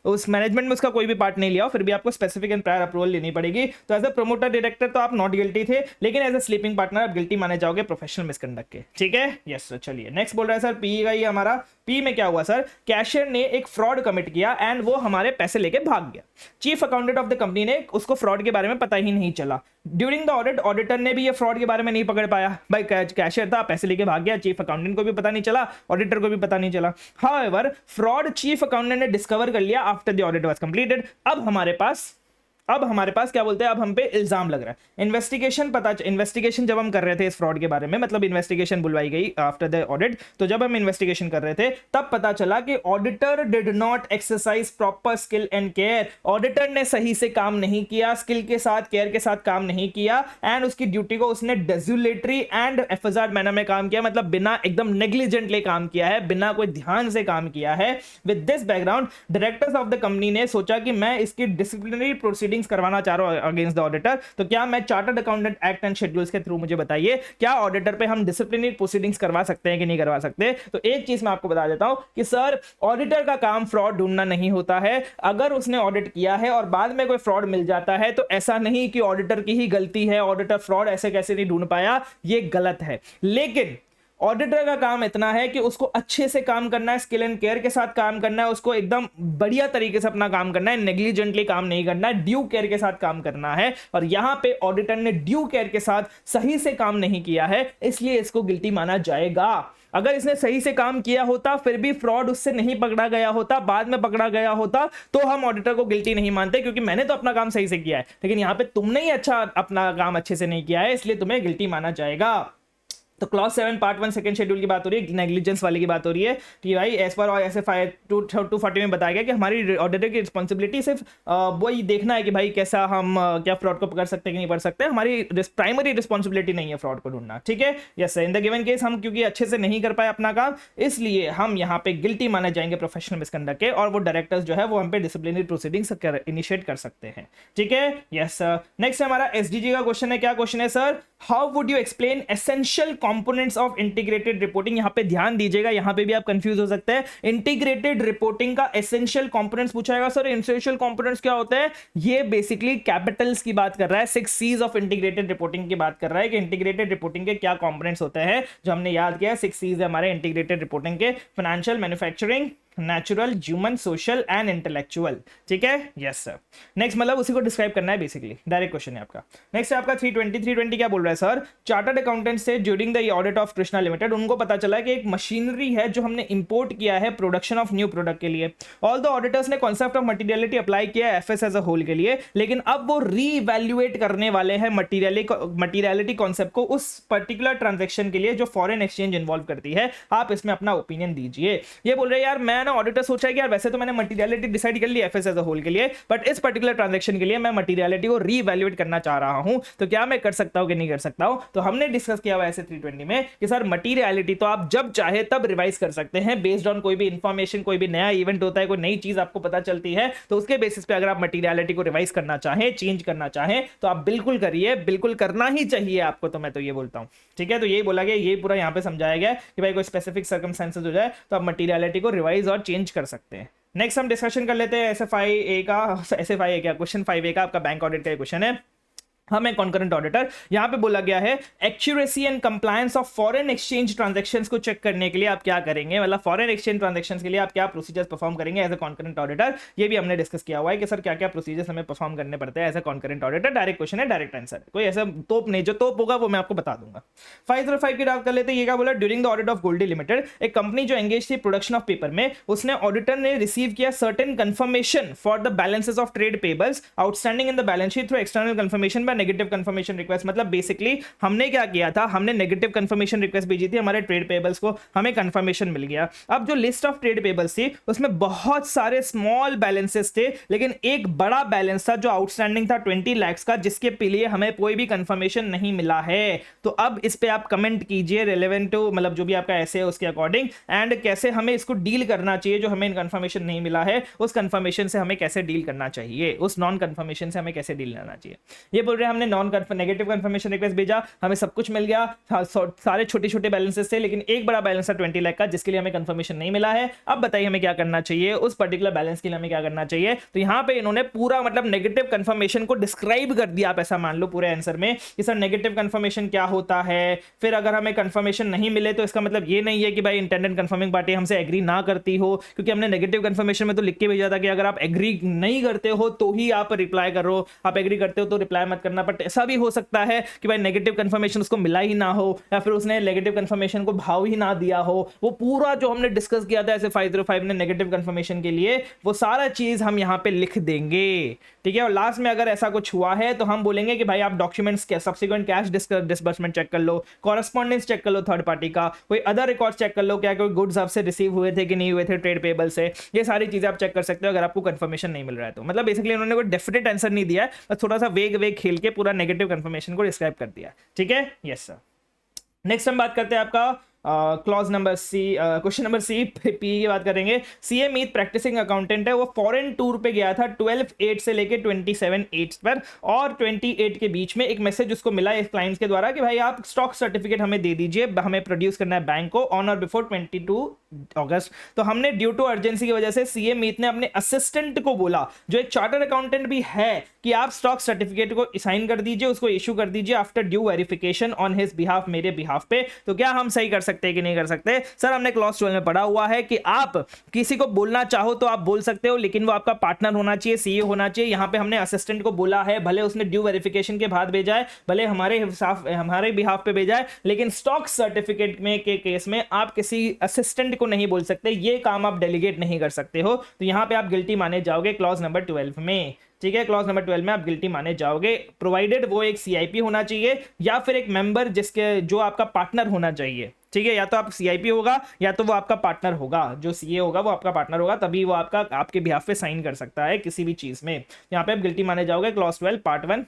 उस मैनेजमेंट में उसका कोई भी पार्ट नहीं लिया हो, फिर भी आपको स्पेसिफिक एंड प्रायर अप्रूवल लेनी पड़ेगी। तो एज ए प्रोमोटर डायरेक्टर तो आप नॉट गिल्टी थे, लेकिन एज ए स्लीपिंग पार्टनर आप गिल्टी माने जाओगे प्रोफेशनल मिसकंडक्ट के। ठीक है, यस सर। चलिए नेक्स्ट बोल रहा है सर पी का, ये हमारा पी में क्या हुआ सर, कैशियर ने एक फ्रॉड कमिट किया एंड वो हमारे पैसे लेके भाग गया। Chief accountant of the company ने, उसको फ्रॉड के बारे में पता ही नहीं चला। ड्यूरिंग द ऑडिट ऑडिटर ने भी ये फ्रॉड के बारे में नहीं पकड़ पाया। भाई कैशियर था, पैसे लेके भाग गया, चीफ अकाउंटेंट को भी पता नहीं चला, ऑडिटर को भी पता नहीं चला। हाउएवर फ्रॉड चीफ अकाउंटेंट ने डिस्कवर कर लिया after the audit was completed. अब हमारे पास क्या बोलते हैं, अब हम पे इल्जाम लग रहा है। इन्वेस्टिगेशन जब हम कर रहे थे इस फ्रॉड के बारे में, मतलब इन्वेस्टिगेशन बुलवाई गई आफ्टर द ऑडिट, तो जब हम इन्वेस्टिगेशन कर रहे थे तब पता चला कि auditor did not exercise proper skill and care. Auditor ने सही से काम नहीं किया, स्किल के साथ, केयर के साथ काम नहीं किया, एंड उसकी ड्यूटी को उसने डेजुलेटरी एंड एफजार्ड मैनर में काम किया, मतलब बिना, एकदम नेग्लिजेंटली काम किया है, बिना कोई ध्यान से काम किया है। With this background directors of the company ने सोचा कि मैं इसकी डिसिप्लिनरी प्रोसीडिंग करवाना चाह रहा हूं अगेंस्ट द ऑडिटर। तो क्या मैं chartered accountant act and schedules के थ्रू, मुझे बताइए क्या ऑडिटर पे हम डिसिप्लिनरी प्रोसीडिंग्स करवा सकते हैं कि नहीं करवा सकते? तो एक चीज मैं आपको बता देता हूं कि सर ऑडिटर का काम फ्रॉड ढूंढना नहीं होता है। अगर उसने ऑडिट किया है और बाद में कोई फ्रॉड मिल जाता है तो ऐसा नहीं कि ऑडिटर की ही गलती है, ऑडिटर फ्रॉड ऐसे कैसे नहीं ढूंढ पाया, ये गलत है। लेकिन ऑडिटर का काम इतना है कि उसको अच्छे से काम करना है, स्किल एंड केयर के साथ काम करना है, उसको एकदम बढ़िया तरीके से अपना काम करना है, नेग्लिजेंटली काम नहीं करना है, ड्यू केयर के साथ काम करना है। और यहां पे ऑडिटर ने ड्यू केयर के साथ सही से काम नहीं किया है, इसलिए इसको गिल्टी माना जाएगा। अगर इसने सही से काम किया होता, फिर भी फ्रॉड उससे नहीं पकड़ा गया होता, बाद में पकड़ा गया होता, तो हम ऑडिटर को गिल्टी नहीं मानते, क्योंकि मैंने तो अपना काम सही से किया है। लेकिन यहां पे तुमने ही अपना काम अच्छे से नहीं किया है, इसलिए तुम्हें गिल्टी माना जाएगा। तो क्लॉज 7 पार्ट 1 सेकंड शेड्यूल की बात हो रही है, नेग्लिजेंस वाले की बात हो रही है कि भाई एज पर SF 240 में बताया गया कि हमारी ऑडिटर की रिस्पॉन्सिबिलिटी सिर्फ वही देखना है कि भाई कैसा हम क्या फ्रॉड को पकड़ सकते हैं कि नहीं पकड़ सकते, हमारी प्राइमरी रिस्पॉन्सिबिलिटी नहीं है फ्रॉड को ढूंढना, ठीक है। Yes in the given case हम क्योंकि अच्छे से नहीं कर पाए अपना काम, इसलिए हम यहाँ पे गिल्टी माने जाएंगे प्रोफेशनल मिसकंडक्ट के, और वो डायरेक्टर्स जो है वो हम पे डिसिप्लिनरी प्रोसीडिंग्स इनिशिएट कर सकते हैं, ठीक है। यस नेक्स्ट हमारा SDG का क्वेश्चन है। क्या क्वेश्चन है sir? How would you explain essential components of integrated reporting. यहाँ पे ध्यान दीजिएगा, यहाँ पे भी आप कंफ्यूज हो सकते हैं। इंटीग्रेटेड रिपोर्टिंग का एसेंशियल कंपोनेंट्स पूछा जाएगा। सर एसेंशियल कंपोनेंट्स क्या होते हैं? ये बेसिकली कैपिटल्स की बात कर रहा है, 6 C's ऑफ इंटीग्रेटेड रिपोर्टिंग की बात कर रहा है कि इंटीग्रेटेड रिपोर्टिंग के क्या कंपोनेंट्स होते हैं, जो हमने याद किया 6 C's है हमारे इंटीग्रेटेड रिपोर्टिंग के, financial, manufacturing, natural, human, social and intellectual, ठीक है। Yes sir. नेक्स्ट मतलब उसी को डिस्क्राइब करना है बेसिकली, डायरेक्ट क्वेश्चन है आपका। नेक्स्ट है आपका 320 क्या बोल रहा है सर? चार्टर्ड अकाउंटेंट से during the audit of Krishna limited उनको पता चला कि एक मशीनरी है जो हमने इंपोर्ट किया है प्रोडक्शन ऑफ न्यू प्रोडक्ट के लिए। ऑल द ऑडिटर्स ने कॉन्सेप्ट ऑफ मटीरियलिटी अप्लाई किया है FS एज अ होल के लिए, लेकिन अब वो रीवैल्यूएट करने वाले हैं मटीरियलिटी कॉन्सेप्ट को उस पर्टिकुलर ट्रांजेक्शन के लिए जो फॉरेन एक्सचेंज इन्वॉल्व करती है। आप इसमें अपना ओपिनियन दीजिए। ये बोल रहे हैं यार मैं ना ऑडिटर सोचा है कि यार वैसे तो मैंने मटीरियलिटी डिसाइड कर ली FS एज अ होल के लिए, बट इस पर्टिकुलर ट्रांजैक्शन के लिए मैं मटीरियलिटी को रीवैल्यूएट करना चाह रहा हूं, तो क्या मैं कर सकता हूं कि नहीं कर सकता हूं? तो हमने डिस्कस किया हुआ ऐसे 320 में कि सर मटीरियलिटी तो आप जब चाहे तब रिवाइज कर सकते हैं बेस्ड ऑन कोई भी इंफॉर्मेशन, कोई भी नया इवेंट होता है, कोई नई चीज आपको पता चलती है, तो उसके बेसिस पे अगर आप मटीरियलिटी को रिवाइज करना चाहें, चेंज करना चाहें, तो आप बिल्कुल करिए, बिल्कुल करना ही चाहिए आपको। तो मैं तो ये बोलता हूं, ठीक है। तो यही बोला गया, ये पूरा यहां पे समझाया गया कि भाई कोई स्पेसिफिक सर्कमस्टेंसेस हो जाए तो आप मटीरियलिटी को रिवाइज और चेंज कर सकते हैं। नेक्स्ट हम डिस्कशन कर लेते हैं SFI का क्वेश्चन 5A का आपका बैंक ऑडिट का क्वेश्चन है। हम एक कॉन्करेंट ऑडिटर, यहां पे बोला गया है accuracy and compliance of foreign exchange transactions को चेक करने के लिए आप क्या करेंगे, मतलब फॉरेन एक्सचेंज ट्रांजैक्शंस के लिए आप क्या प्रोसीजर्स परफॉर्म करेंगे एज अ कॉन्करेंट ऑडिटर। ये भी हमने डिस्कस किया हुआ है कि सर क्या क्या प्रोसीजर्स हमें परफॉर्म करने पड़ते हैं as a concurrent auditor. Direct question है, डायरेक्ट आंसर, कोई ऐसा तोप नहीं, जो तोप होगा वो मैं आपको बता दूंगा। 505 की बात कर लेते हैं। ये क्या बोला? During the audit of Goldie limited, एक कंपनी जो एंगेज थी प्रोडक्शन ऑफ पेपर में, उसने ऑडिटर ने रिसीव किया certain confirmation for the balances of trade payables outstanding in the balance sheet through external confirmation by negative confirmation request. मतलब basically हमने क्या किया था, हमने नेगेटिव कंफर्मेशन रिक्वेस्ट भेजी थी हमारे ट्रेड पेबल्स को, हमें कंफर्मेशन मिल गया। अब जो लिस्ट ऑफ ट्रेड पेबल्स थी उसमें बहुत सारे स्मॉल बैलेंसेस थे, लेकिन एक बड़ा बैलेंस था जो आउटस्टैंडिंग था 20 लाख का, जिसके लिए हमें कोई भी कंफर्मेशन नहीं मिला है। तो अब इस पे आप कमेंट कीजिए रिलेवेंट टू, मतलब जो भी आपका ऐसे है उसके अकॉर्डिंग, एंड कैसे हमें इसको डील करना चाहिए। जो हमें कंफर्मेशन नहीं मिला है उस कंफर्मेशन से हमें कैसे डील करना चाहिए, उस नॉन कंफर्मेशन से हमें कैसे डील करना चाहिए। ये बोल रहे हैं हमने नेगेटिव कंफर्मेशन रिक्वेस्ट भेजा, हमें सब कुछ मिल गया, सारे छोटे छोटे बैलेंसेस थे, लेकिन एक बड़ा बैलेंस था 20 लाख का जिसके लिए हमें कंफर्मेशन नहीं मिला है। अब बताइए हमें क्या करना चाहिए, उस पर्टिकुलर बैलेंस के लिए हमें क्या करना चाहिए। तो यहां पे इन्होंने पूरा मतलब नेगेटिव कंफर्मेशन को डिस्क्राइब कर दिया। आप ऐसा मान लो पूरे आंसर में कि सर नेगेटिव कंफर्मेशन क्या होता है, फिर अगर हमें कंफर्मेशन नहीं मिले तो इसका मतलब ये नहीं है कि भाई इंटेंडेड कंफर्मिंग पार्टी हमसे एग्री ना करती हो, क्योंकि हमने नेगेटिव कंफर्मेशन में तो लिख के भेजा था कि अगर आप एग्री नहीं करते हो तो ही आप रिप्लाई करो, आप एग्री करते हो तो रिप्लाई मत करना। बट ऐसा भी हो सकता है कि भाई नेगेटिव कंफर्मेशन उसको मिला ही ना हो, या फिर उसने नेगेटिव कंफर्मेशन को भाव ही ना दिया हो। वो पूरा जो हमने डिस्कस किया था ऐसे 505 ने नेगेटिव कंफर्मेशन के लिए, वो सारा चीज हम यहां पे लिख देंगे, ठीक है। और लास्ट में अगर ऐसा कुछ हुआ है तो हम बोलेंगे कि भाई आप डॉक्यूमेंट्स के सब्सिक्वेंट कैश डिसबर्समेंट चेक कर लो, कॉरेस्पॉन्डेंस चेक कर लो थर्ड पार्टी का, कोई अदर रिकॉर्ड चेक कर लो, क्या कोई गुड्स आपसे रिसीव हुए थे कि नहीं हुए थे ट्रेड पेबल से। ये सारी चीजें आप चेक कर सकते हो अगर आपको कंफर्मेशन नहीं मिल रहा है तो। मतलब बेसिकली उन्होंने कोई डेफिनेट आंसर नहीं दिया है, बस थोड़ा सा वेग खेल के पूरा नेगेटिव कंफर्मेशन को डिस्क्राइब कर दिया, ठीक है। Yes sir. नेक्स्ट हम बात करते हैं आपका clause number C, question number C P की बात करेंगे। सीए मीत प्रैक्टिसिंग अकाउंटेंट है, वो फॉरेन टूर पे गया था 12/8 से लेके 27/8 पर, और 28 के बीच में एक मैसेज उसको मिला इस क्लाइंट्स के द्वारा कि भाई आप स्टॉक सर्टिफिकेट हमें दे दीजिए, हमें प्रोड्यूस करना है बैंक को ऑन और बिफोर 22 अगस्त। तो हमने ड्यू टू अर्जेंसी की वजह से सीए मीत ने अपने असिस्टेंट को बोला, जो एक चार्टर अकाउंटेंट भी है, कि आप स्टॉक सर्टिफिकेट को साइन कर दीजिए, उसको इशू कर दीजिए after due verification on his behalf, मेरे बिहाफ पे। तो क्या हम सही कर सकते हैं कि नहीं कर सकते? सर हमने क्लॉज 12 में पढ़ा हुआ है कि आप किसी को बोलना चाहो तो आप बोल सकते हो, लेकिन वो आपका पार्टनर होना चाहिए, सीए होना चाहिए। यहां पे हमने असिस्टेंट को बोला है, भले उसने ड्यू वेरिफिकेशन के बाद भेजा है, भले हमारे बिहाफ पे भेजा है, लेकिन स्टॉक सर्टिफिकेट में के केस में आप किसी असिस्टेंट को नहीं बोल सकते, ये काम आप डेलीगेट नहीं कर सकते हो। तो यहां पे आप गिल्टी माने जाओगे क्लॉज नंबर 12 में, ठीक है। क्लॉज नंबर 12 में आप गिल्टी माने जाओगे, प्रोवाइडेड वो एक सीआईपी होना चाहिए या फिर एक मेंबर जिसके जो आपका पार्टनर होना चाहिए, ठीक है। या तो आप सीआईपी होगा या तो वो आपका पार्टनर होगा, जो सीए होगा वो आपका पार्टनर होगा, तभी वो आपके बिहाफ पे साइन कर सकता है किसी भी चीज में। यहाँ पे आप गिल्टी माने जाओगे क्लॉज 12 पार्ट 1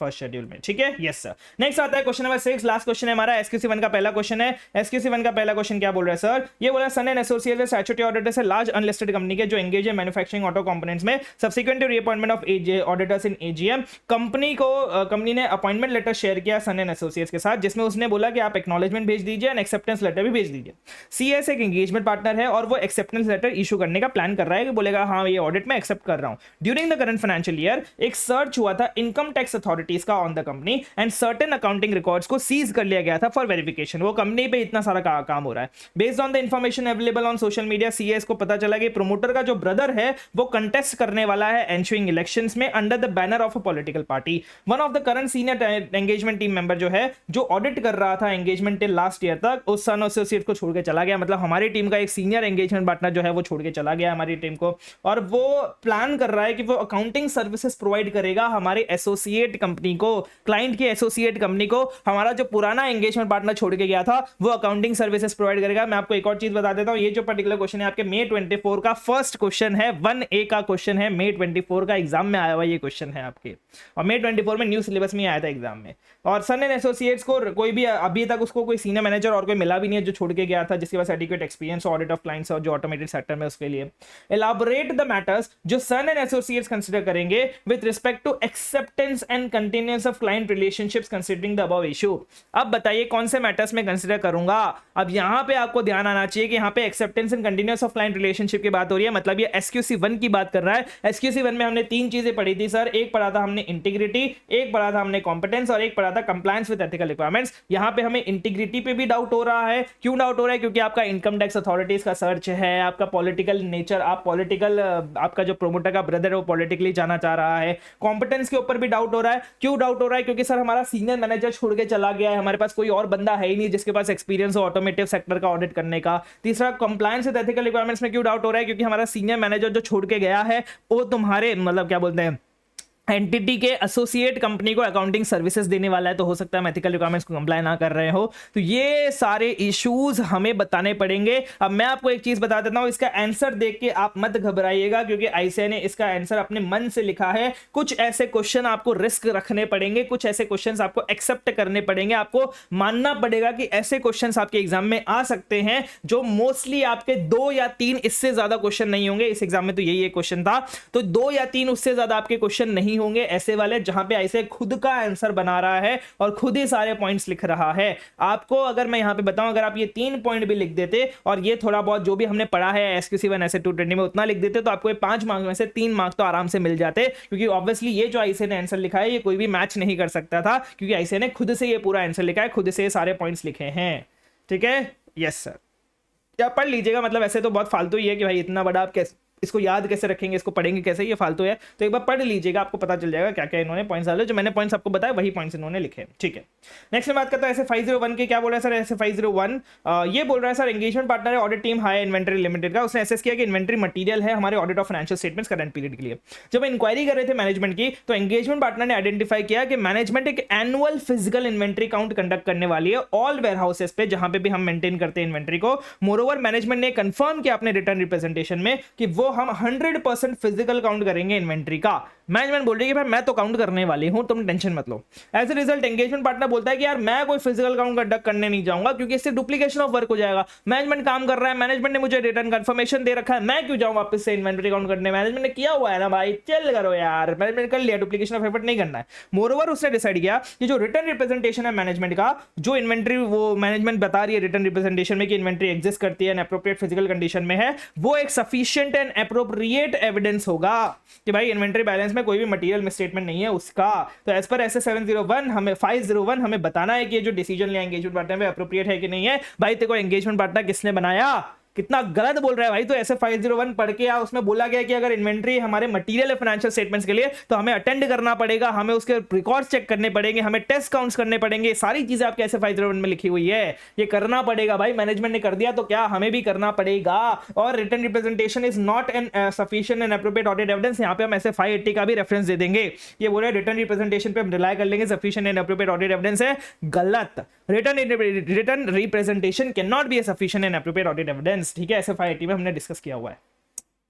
फर्स्ट शेड्यूल में, ठीक है। Yes sir. नेक्स्ट आता है क्वेश्चन नंबर 6, लास्ट क्वेश्चन है हमारा एसक्यूसी 1 का पहला क्वेश्चन है। एसक्यूसी 1 का पहला क्वेश्चन क्या बोल रहा है सर? ये बोला Sun and associates statutory auditors है लार्ज अनलिस्टेड कंपनी के जो एंगेज है मैन्युफैक्चरिंग ऑटो कंपोनेंट्स में, subsequent to reappointment of auditors in AGM. Company ने अपॉइंटमेंट लेटर शेयर किया सन एंड एसोसिएट्स के साथ, जिसमें उसने बोला कि आप एक्नॉलेजमेंट भेज दीजिए एंड एक्सेप्टेंस लेटर भी भेज दीजिए। सीएस एक एंगेजमेंट पार्टनर है और वो एक्सेप्टेंस लेटर इशू करने का प्लान कर रहा है कि बोलेगा हाँ ये ऑडिट में एक्सेप्ट कर रहा हूं। During the current financial year एक सर्च हुआ था इनकम टैक्स अथॉरिटीज का on the company and certain accounting records को सीज कर लिया गया था फॉर वेरिफिकेशन। वो कंपनी पे इतना सारा काम हो रहा है। Based on the information available on social media, CS को पता चला कि प्रमोटर का जो ब्रदर है वो कंटेस्ट करने वाला है एंशुइंग इलेक्शंस में under the banner of a political party. One of the current senior engagement team member जो है, जो ऑडिट कर रहा था एंगेजमेंट टिल लास्ट ईयर तक, उस सन एसोसिएट को छोड़ के चला गया। मतलब हमारी टीम का एक सीनियर एंगेजमेंट पार्टनर जो है वो छोड़ के चला गया हमारी टीम को, और वो प्लान कर रहा है कि वो अकाउंटिंग सर्विसेज प्रोवाइड करेगा हमारे एसोसिएट कंपनी को, क्लाइंट की एसोसिएट कंपनी को। हमारा जो पुराना एंगेजमेंट पार्टनर छोड़ के गया था वो अकाउंटिंग सर्विसेज प्रोवाइड करेगा। मैं आपको एक और चीज बता देता हूं, ये जो पर्टिकुलर क्वेश्चन है आपके May 24 का फर्स्ट क्वेश्चन है, 1A का क्वेश्चन है, May 24 का एग्जाम में आया हुआ ये क्वेश्चन है आपके, और May 24 में न्यू सिलेबस में आया था एग्जाम में। और सन एंड एसोसिएट्स को कोई भी अभी तक उसको कोई सीनियर मैनेजर और कोई मिला भी नहीं है जो छोड़ के गया था, जिसके पास adequate experience audit of clients और जो ऑटोमेटेड सेक्टर में उसके लिए। एलाबोरेट द मैटर्स जो सन एंड एसोसिएट्स कंसीडर करेंगे with respect to acceptance and continuance of client relationships considering the above issue. अब बताइए कौन से मैटर्स में कंसीडर करूंगा। अब यहां पे आपको ध्यान आना चाहिए कि यहां पे acceptance and continuous of client relationship की बात हो रही है, मतलब ये एसक्यूसी 1 की बात कर रहा है। एसक्यूसी 1 में हमने तीन चीजें पढ़ी थी सर, एक पढ़ा था हमने इंटीग्रिटी, एक पढ़ा था हमने कॉम्पिटेंस और एक पढ़ा था कंप्लायंस विद एथिकल रिक्वायरमेंट्स। यहां पे हमें इंटीग्रिटी पे भी डाउट हो रहा है। क्यों डाउट हो रहा है? क्योंकि आपका इनकम टैक्स अथॉरिटीज का सर्च है, आपका पॉलिटिकल नेचर, आप पॉलिटिकल, आपका जो प्रोमोटर का ब्रदर है वो पॉलिटिकली जाना चाह रहा है। कॉम्पिटेंस के ऊपर भी डाउट हो रहा है। क्यों डाउट हो रहा है? क्योंकि सर हमारा सीनियर मैनेजर छोड़ के चला गया है, हमारे पास कोई और बंदा है ही नहीं जिसके पास एक्सपीरियंस हो ऑटोमेटिव सेक्टर का ऑडिट करने का। तीसरा, कंप्लायंस विद एथिकल रिक्वायरमेंट्स में क्यों डाउट हो रहा है? क्योंकि हमारा सीनियर मैनेजर जो छोड़ के गया है वो तुम्हारे मतलब क्या बोलते हैं एंटिटी के एसोसिएट कंपनी को अकाउंटिंग सर्विसेज देने वाला है, तो हो सकता है एथिकल रिक्वायरमेंट्स को कंप्लाई ना कर रहे हो। तो ये सारे इश्यूज हमें बताने पड़ेंगे। अब मैं आपको एक चीज बता देता हूं, इसका आंसर देख के आप मत घबराइएगा, क्योंकि आईसीए ने इसका आंसर अपने मन से लिखा है। कुछ ऐसे क्वेश्चन आपको रिस्क रखने पड़ेंगे, कुछ ऐसे क्वेश्चन आपको एक्सेप्ट करने पड़ेंगे, आपको मानना पड़ेगा कि ऐसे क्वेश्चन आपके एग्जाम में आ सकते हैं जो मोस्टली आपके 2 या 3, इससे ज्यादा क्वेश्चन नहीं होंगे। इस एग्जाम में तो यही एक क्वेश्चन था, तो 2 या 3 उससे ज्यादा आपके क्वेश्चन नहीं होंगे ऐसे वाले जहां पे ऐसे खुद का आंसर बना रहा है और खुद ही सारे पॉइंट्स लिख रहा है। आपको अगर मैं यहां पे बताऊं, अगर आप ये 3 पॉइंट भी लिख देते और ये थोड़ा बहुत जो भी हमने पढ़ा है एसक्यूसी 1 ऐसे 220 में उतना लिख देते, तो आपको 5 मार्क्स में से 3 मार्क्स तो आराम से मिल जाते, क्योंकि ऑब्वियसली ये जो आईसीए ने आंसर लिखा है ये कोई भी मैच नहीं कर सकता था, क्योंकि आईसीए ने खुद से ये पूरा आंसर लिखा है, खुद से ये सारे पॉइंट्स लिखे हैं। ठीक है, यस सर, क्या पढ़ लीजिएगा। मतलब ऐसे तो बहुत फालतू ही है कि भाई इतना बड़ा आप कैसे इसको याद कैसे रखेंगे, इसको पढ़ेंगे कैसे, ये फालतू है। तो एक बार पढ़ लीजिएगा, आपको पता चल जाएगा क्या क्या इन्होंने पॉइंट्स डाले। जो मैंने पॉइंट्स आपको बताया वही पॉइंट्स इन्होंने लिखे। ठीक है, नेक्स्ट में बात करता है ऐसे 501 के। क्या बोल रहा है सर ऐसे 501? ये बोल रहा है सर एंगेजमेंट पार्टनर है audit team high inventory limited का, उसने एसेस किया कि इन्वेंटरी मटेरियल है हमारे audit of financial statements current period के लिए। जब इंक्वायरी कर रहे थे मैनेजमेंट की, तो एंगेजमेंट पार्टनर ने आइडेंटिफाई किया कि मैनेजमेंट एक annual physical inventory count conduct करने वाली है ऑल वेयर हाउसेस पे जहां पे भी हम मेंटेन करते हैं इन्वेंटरी को। मोरओवर मैनेजमेंट ने कंफर्म किया अपने रिटर्न रिप्रेजेंटेशन में कि वो हम 100% फिजिकल काउंट करेंगे इन्वेंट्री का। मैनेजमेंट बोल रही है कि भाई मैं तो काउंट करने वाली हूं, तुम टेंशन मत लो। As a result engagement partner बोलता है कि यार मैं कोई फिजिकल काउंट कंडक्ट करने नहीं जाऊंगा, क्योंकि इससे डुप्लीकेशन ऑफ वर्क हो जाएगा। मैनेजमेंट काम कर रहा है, मैनेजमेंट ने मुझे रिटर्न कंफर्मेशन दे रखा है, मैं क्यों जाऊं वापस से इन्वेंट्री काउंट करने? मैनेजमेंट ने किया हुआ है ना भाई, चल करो यार, मैनेजमेंट कर लिया, डुप्लीकेशन ऑफ एफर्ट नहीं करना है। मोरओवर उसने डिसाइड किया कि जो रिटर्न रिप्रेजेंटेशन है मैनेजमेंट का, जो इन्वेंट्री वो मैनेजमेंट बता रही है रिटर्न रिप्रेजेंटेशन में कि इन्वेंट्री एग्जिस्ट करती है, एप्रोप्रिएट फिजिकल कंडीशन में है, वो एक सफिशिएंट एंड एप्रोप्रिएट एविडेंस होगा कि भाई इन्वेंट्री बैलेंस में कोई भी मटेरियल मिसस्टेटमेंट नहीं है उसका। तो एज पर एस 701 हमें 501 हमें बताना है कि जो डिसीजन लिया एंगेजमेंट पार्टनर में एप्रोप्रिएट है कि नहीं है। भाई तेरे को एंगेजमेंट पार्टनर किसने बनाया? कितना गलत बोल रहा है भाई। तो ऐसे 501 पढ़ के उसमें बोला गया कि अगर इन्वेंट्री हमारे मटेरियल है फाइनेंशियल स्टेटमेंट्स के लिए तो हमें अटेंड करना पड़ेगा, हमें उसके रिकॉर्ड्स चेक करने पड़ेंगे, हमें टेस्ट काउंट्स करने पड़ेंगे, सारी चीजें आपके ऐसे 501 में लिखी हुई है, ये करना पड़ेगा भाई। मैनेजमेंट ने कर दिया तो क्या हमें भी करना पड़ेगा। और written representation is not an sufficient and appropriate audit evidence, यहां पे हम ऐसे 580 का भी रेफरेंस दे देंगे। ये बोल रहे रिटर्न रिप्रेजेंटेशन पे हम रिलाई कर लेंगे, sufficient and appropriate audit evidence है, गलत। Written representation can not be A sufficient and appropriate audit evidence, ठीक है, ऐसे 580 में हमने डिस्कस किया हुआ है।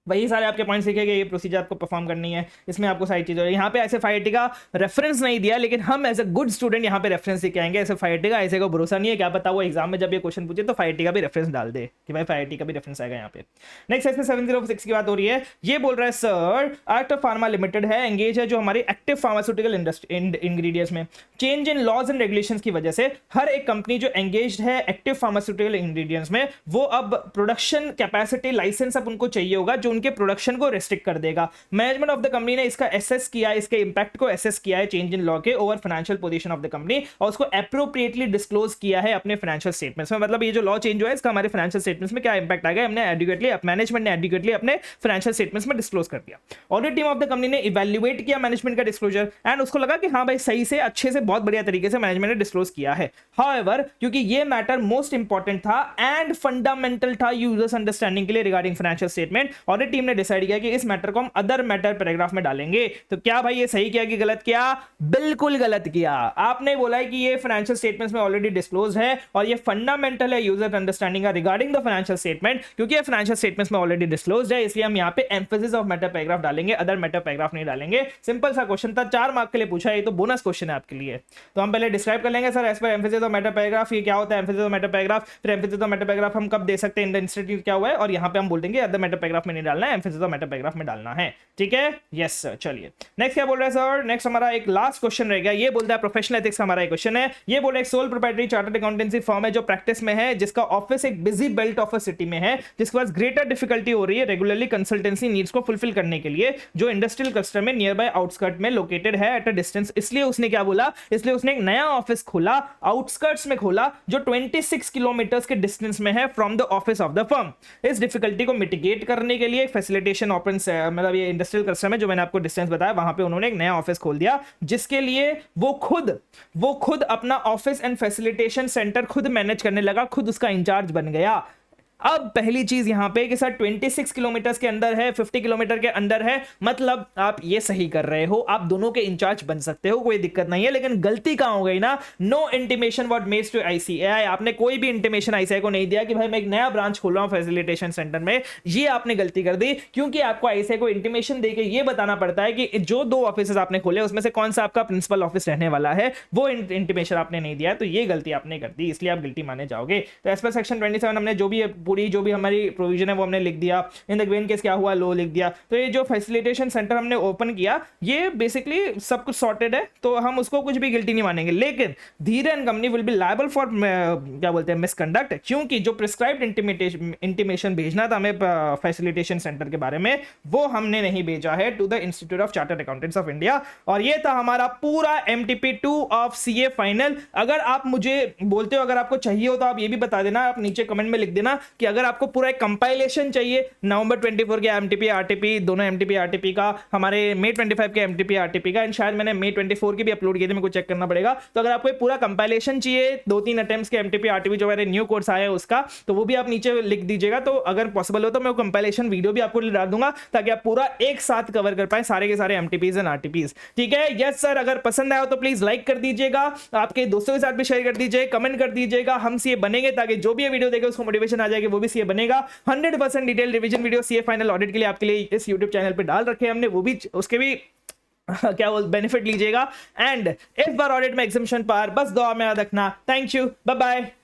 वही सारे आपके पॉइंट्स लिखे गए, ये प्रोसीजर आपको परफॉर्म करनी है, इसमें आपको सारी चीज़ें। यहाँ पे ऐसे 580 का रेफरेंस नहीं दिया, लेकिन हम एज अ गुड स्टूडेंट यहाँ पे रेफरेंस लेके आएंगे। ऐसे 580 का ऐसे को भरोसा नहीं है, क्या पता वो एग्जाम में जब ये क्वेश्चन पूछे तो 580 का भी रेफरेंस डाल दे कि भाई 580 का भी रेफरेंस आएगा यहाँ पे। नेक्स्ट ऐसे 706 की बात हो रही है, ये बोल रहा है सर एक्ट फार्मा लिमिटेड है, एंगेज है जो हमारी एक्टिव फार्मास्यूटिकल इंग्रेडिएंट्स में change in laws and regulations की वजह से हर एक कंपनी जो एंगेज है एक्टिव फार्मास्यूटिकल इंग्रेडिएंट्स में, वो अब प्रोडक्शन कैपेसिटी लाइसेंस अब उनको चाहिए होगा जो उनके प्रोडक्शन को रेस्ट्रिक्ट कर देगा। मैनेजमेंट ऑफ द कंपनी ने इसका एसेस किया, इसके इंपैक्ट को एसेस किया है चेंज इन लॉ के over financial position of the company, और उसको एप्रोप्रिएटली डिस्क्लोज किया है अपने फाइनेंशियल स्टेटमेंट्स में। मतलब ये जो लॉ चेंज हुआ है इसका हमारे फाइनेंशियल स्टेटमेंट्स में क्या इंपैक्ट आएगा, हमने एडिक्वेटली, मैनेजमेंट ने एडिक्वेटली अपने फाइनेंशियल स्टेटमेंट्स में डिस्क्लोज कर दिया। Audit team of the company ने इवैल्यूएट किया मैनेजमेंट का डिस्क्लोजर एंड उसको लगा कि हाँ भाई सही से, अच्छे से, बहुत बढ़िया तरीके से मैनेजमेंट ने डिस्क्लोज किया है। हाउएवर क्योंकि ये मैटर मोस्ट इंपॉर्टेंट था एंड फंडामेंटल था यूजर्स अंडरस्टैंडिंग के लिए regarding financial statement, audit team ने डिसाइड किया कि इस मैटर को हम अदर मैटर पैराग्राफ में डालेंगे। तो क्या भाई ये सही किया कि गलत किया? बिल्कुल गलत किया। आपने बोला है कि ये फाइनेंशियल स्टेटमेंट्स में ऑलरेडी डिस्क्लोज है और ये फंडामेंटल है user understanding regarding the financial statement, क्योंकि ये फाइनेंशियल स्टेटमेंट्स में ऑलरेडी डिस्क्लोज है, इसलिए हम यहाँ पे एम्फेसिस ऑफ मैटर पैराग्राफ डालेंगे, अदर मैटर पैराग्राफ नहीं डालेंगे। सिंपल सा क्वेश्चन था, 4 मार्क के लिए पूछा है, ये तो बोनस क्वेश्चन है आपके लिए। तो हम पहले डिस्क्राइब कर लेंगे sir as per emphasis of matter paragraph, ये क्या होता है एम्फेसिस ऑफ मैटर पैराग्राफ, फिर एम्फेसिस ऑफ मैटर पैराग्राफ हम कब दे सकते हैं, इन द इंस्टीट्यूट क्या हुआ है, और यहाँ पे हम बोल देंगे अदर मैटर पैराग्राफ में नहीं डालना है, एम्फेसिस ऑफ मैटर पैराग्राफ में डालना है। ठीक है, यस सर। चलिए नेक्स्ट क्या बोल रहा है सर, नेक्स्ट हमारा एक लास्ट क्वेश्चन रह गया। ये बोलता है प्रोफेशनल एथिक्स का हमारा एक क्वेश्चन है। ये बोल रहा है sole proprietary chartered accountancy firm है जो प्रैक्टिस में है, जिसका ऑफिस एक busy belt of a city में है, जिसके पास ग्रेटर डिफिकल्टी हो रही है रेगुलरली कंसल्टेंसी नीड्स को फुलफिल करने के लिए, जो इंडस्ट्रियल क्लस्टर में नियर बाय आउटस्कर्ट में लोकेटेड है एट अ डिस्टेंस। इसलिए उसने क्या बोला, इसलिए उसने एक नया ऑफिस खोला, आउटस्कर्ट्स में खोला, जो 26 किलोमीटर के डिस्टेंस में है from the office of the firm. इस डिफिकल्टी को मिटिगेट करने के लिए फैसिलिटेशन ओपन, मतलब ये इंडस्ट्रियल क्लस्टर में जो मैंने आपको डिस्टेंस बताया वहां पे उन्होंने एक नया ऑफिस खोल दिया, जिसके लिए वो खुद अपना ऑफिस एंड फैसिलिटेशन सेंटर खुद मैनेज करने लगा, खुद उसका इंचार्ज बन गया। अब पहली चीज यहां पे कि सर 26 किलोमीटर के अंदर है, 50 किलोमीटर के अंदर है, मतलब आप ये सही कर रहे हो, आप दोनों के इंचार्ज बन सकते हो, कोई दिक्कत नहीं है। लेकिन गलती कहां हो गई ना, no intimation what made to ICAI, आपने कोई भी इंटीमेशन आईसीएआई को नहीं दिया कि भाई मैं एक नया ब्रांच खोल रहा हूं फैसिलिटेशन सेंटर में। ये आपने गलती कर दी, क्योंकि आपको आईसीएआई को इंटीमेशन देके ये बताना पड़ता है कि जो 2 ऑफिस आपने खोले उसमें से कौन सा आपका प्रिंसिपल ऑफिस रहने वाला है, वो इंटीमेशन आपने नहीं दिया, तो ये गलती आपने कर दी, इसलिए आप गिल्टी माने जाओगे। तो एज पर सेक्शन 27 हमने जो भी हमारी प्रोविजन है वो हमने लिख दिया। इन द ग्रेन केस क्या हुआ, लो लिख दिया। तो ये जो फैसिलिटेशन सेंटर हमने ओपन किया, ये बेसिकली सब कुछ सॉर्टेड है, तो हम उसको कुछ भी गिल्टी नहीं मानेंगे। लेकिन धीरे and company will be liable for क्या बोलते हैं मिसकंडक्ट, क्योंकि जो प्रिस्क्राइब्ड इंटीमेशन भेजना था हमें फैसिलिटेशन सेंटर के बारे में, वो हमने नहीं भेजा है to the Institute of Chartered Accountants of India. और ये था हमारा पूरा MTP2 ऑफ CA फाइनल। अगर आप मुझे बोलते हो, अगर आपको चाहिए हो तो आप ये भी बता देना, आप नीचे कमेंट में लिख देना कि अगर आपको पूरा एक कंपाइलेशन चाहिए नवंबर 24 के MTP RTP, दोनों MTP RTP का, हमारे मई 25 के MTP RTP का, एंड शायद मैंने मई 24 के भी अपलोड किए थे, मेरे को चेक करना पड़ेगा। तो अगर आपको पूरा कंपाइलेशन चाहिए 2-3 अटेम्प्ट्स के MTP RTP जो मेरे न्यू कोर्स आया है उसका, तो वो भी आप नीचे लिख दीजिएगा। तो अगर पॉसिबल हो तो मैं कंपाइलेशन वीडियो भी आपको डाल दूंगा, ताकि आप पूरा एक साथ कवर कर पाए सारे के सारे MTPs एंड RTPs। ठीक है, यस सर। अगर पसंद आया तो प्लीज लाइक कर दीजिएगा, आपके दोस्तों के साथ भी शेयर कर दीजिए, कमेंट कर दीजिएगा। हम CA बनेंगे, ताकि जो भी ये वीडियो देखे उसको मोटिवेशन आ जाएगी, वो भी CA बनेगा। 100% detail revision video CA final audit के लिए आपके लिए इस YouTube चैनल पे डाल रखे हैं हमने, वो भी उसके भी क्या बोल बेनिफिट लीजिएगा। एंड इस बार ऑडिट में एग्जामिनेशन पार बस दुआ में याद रखना। Thank you, bye bye.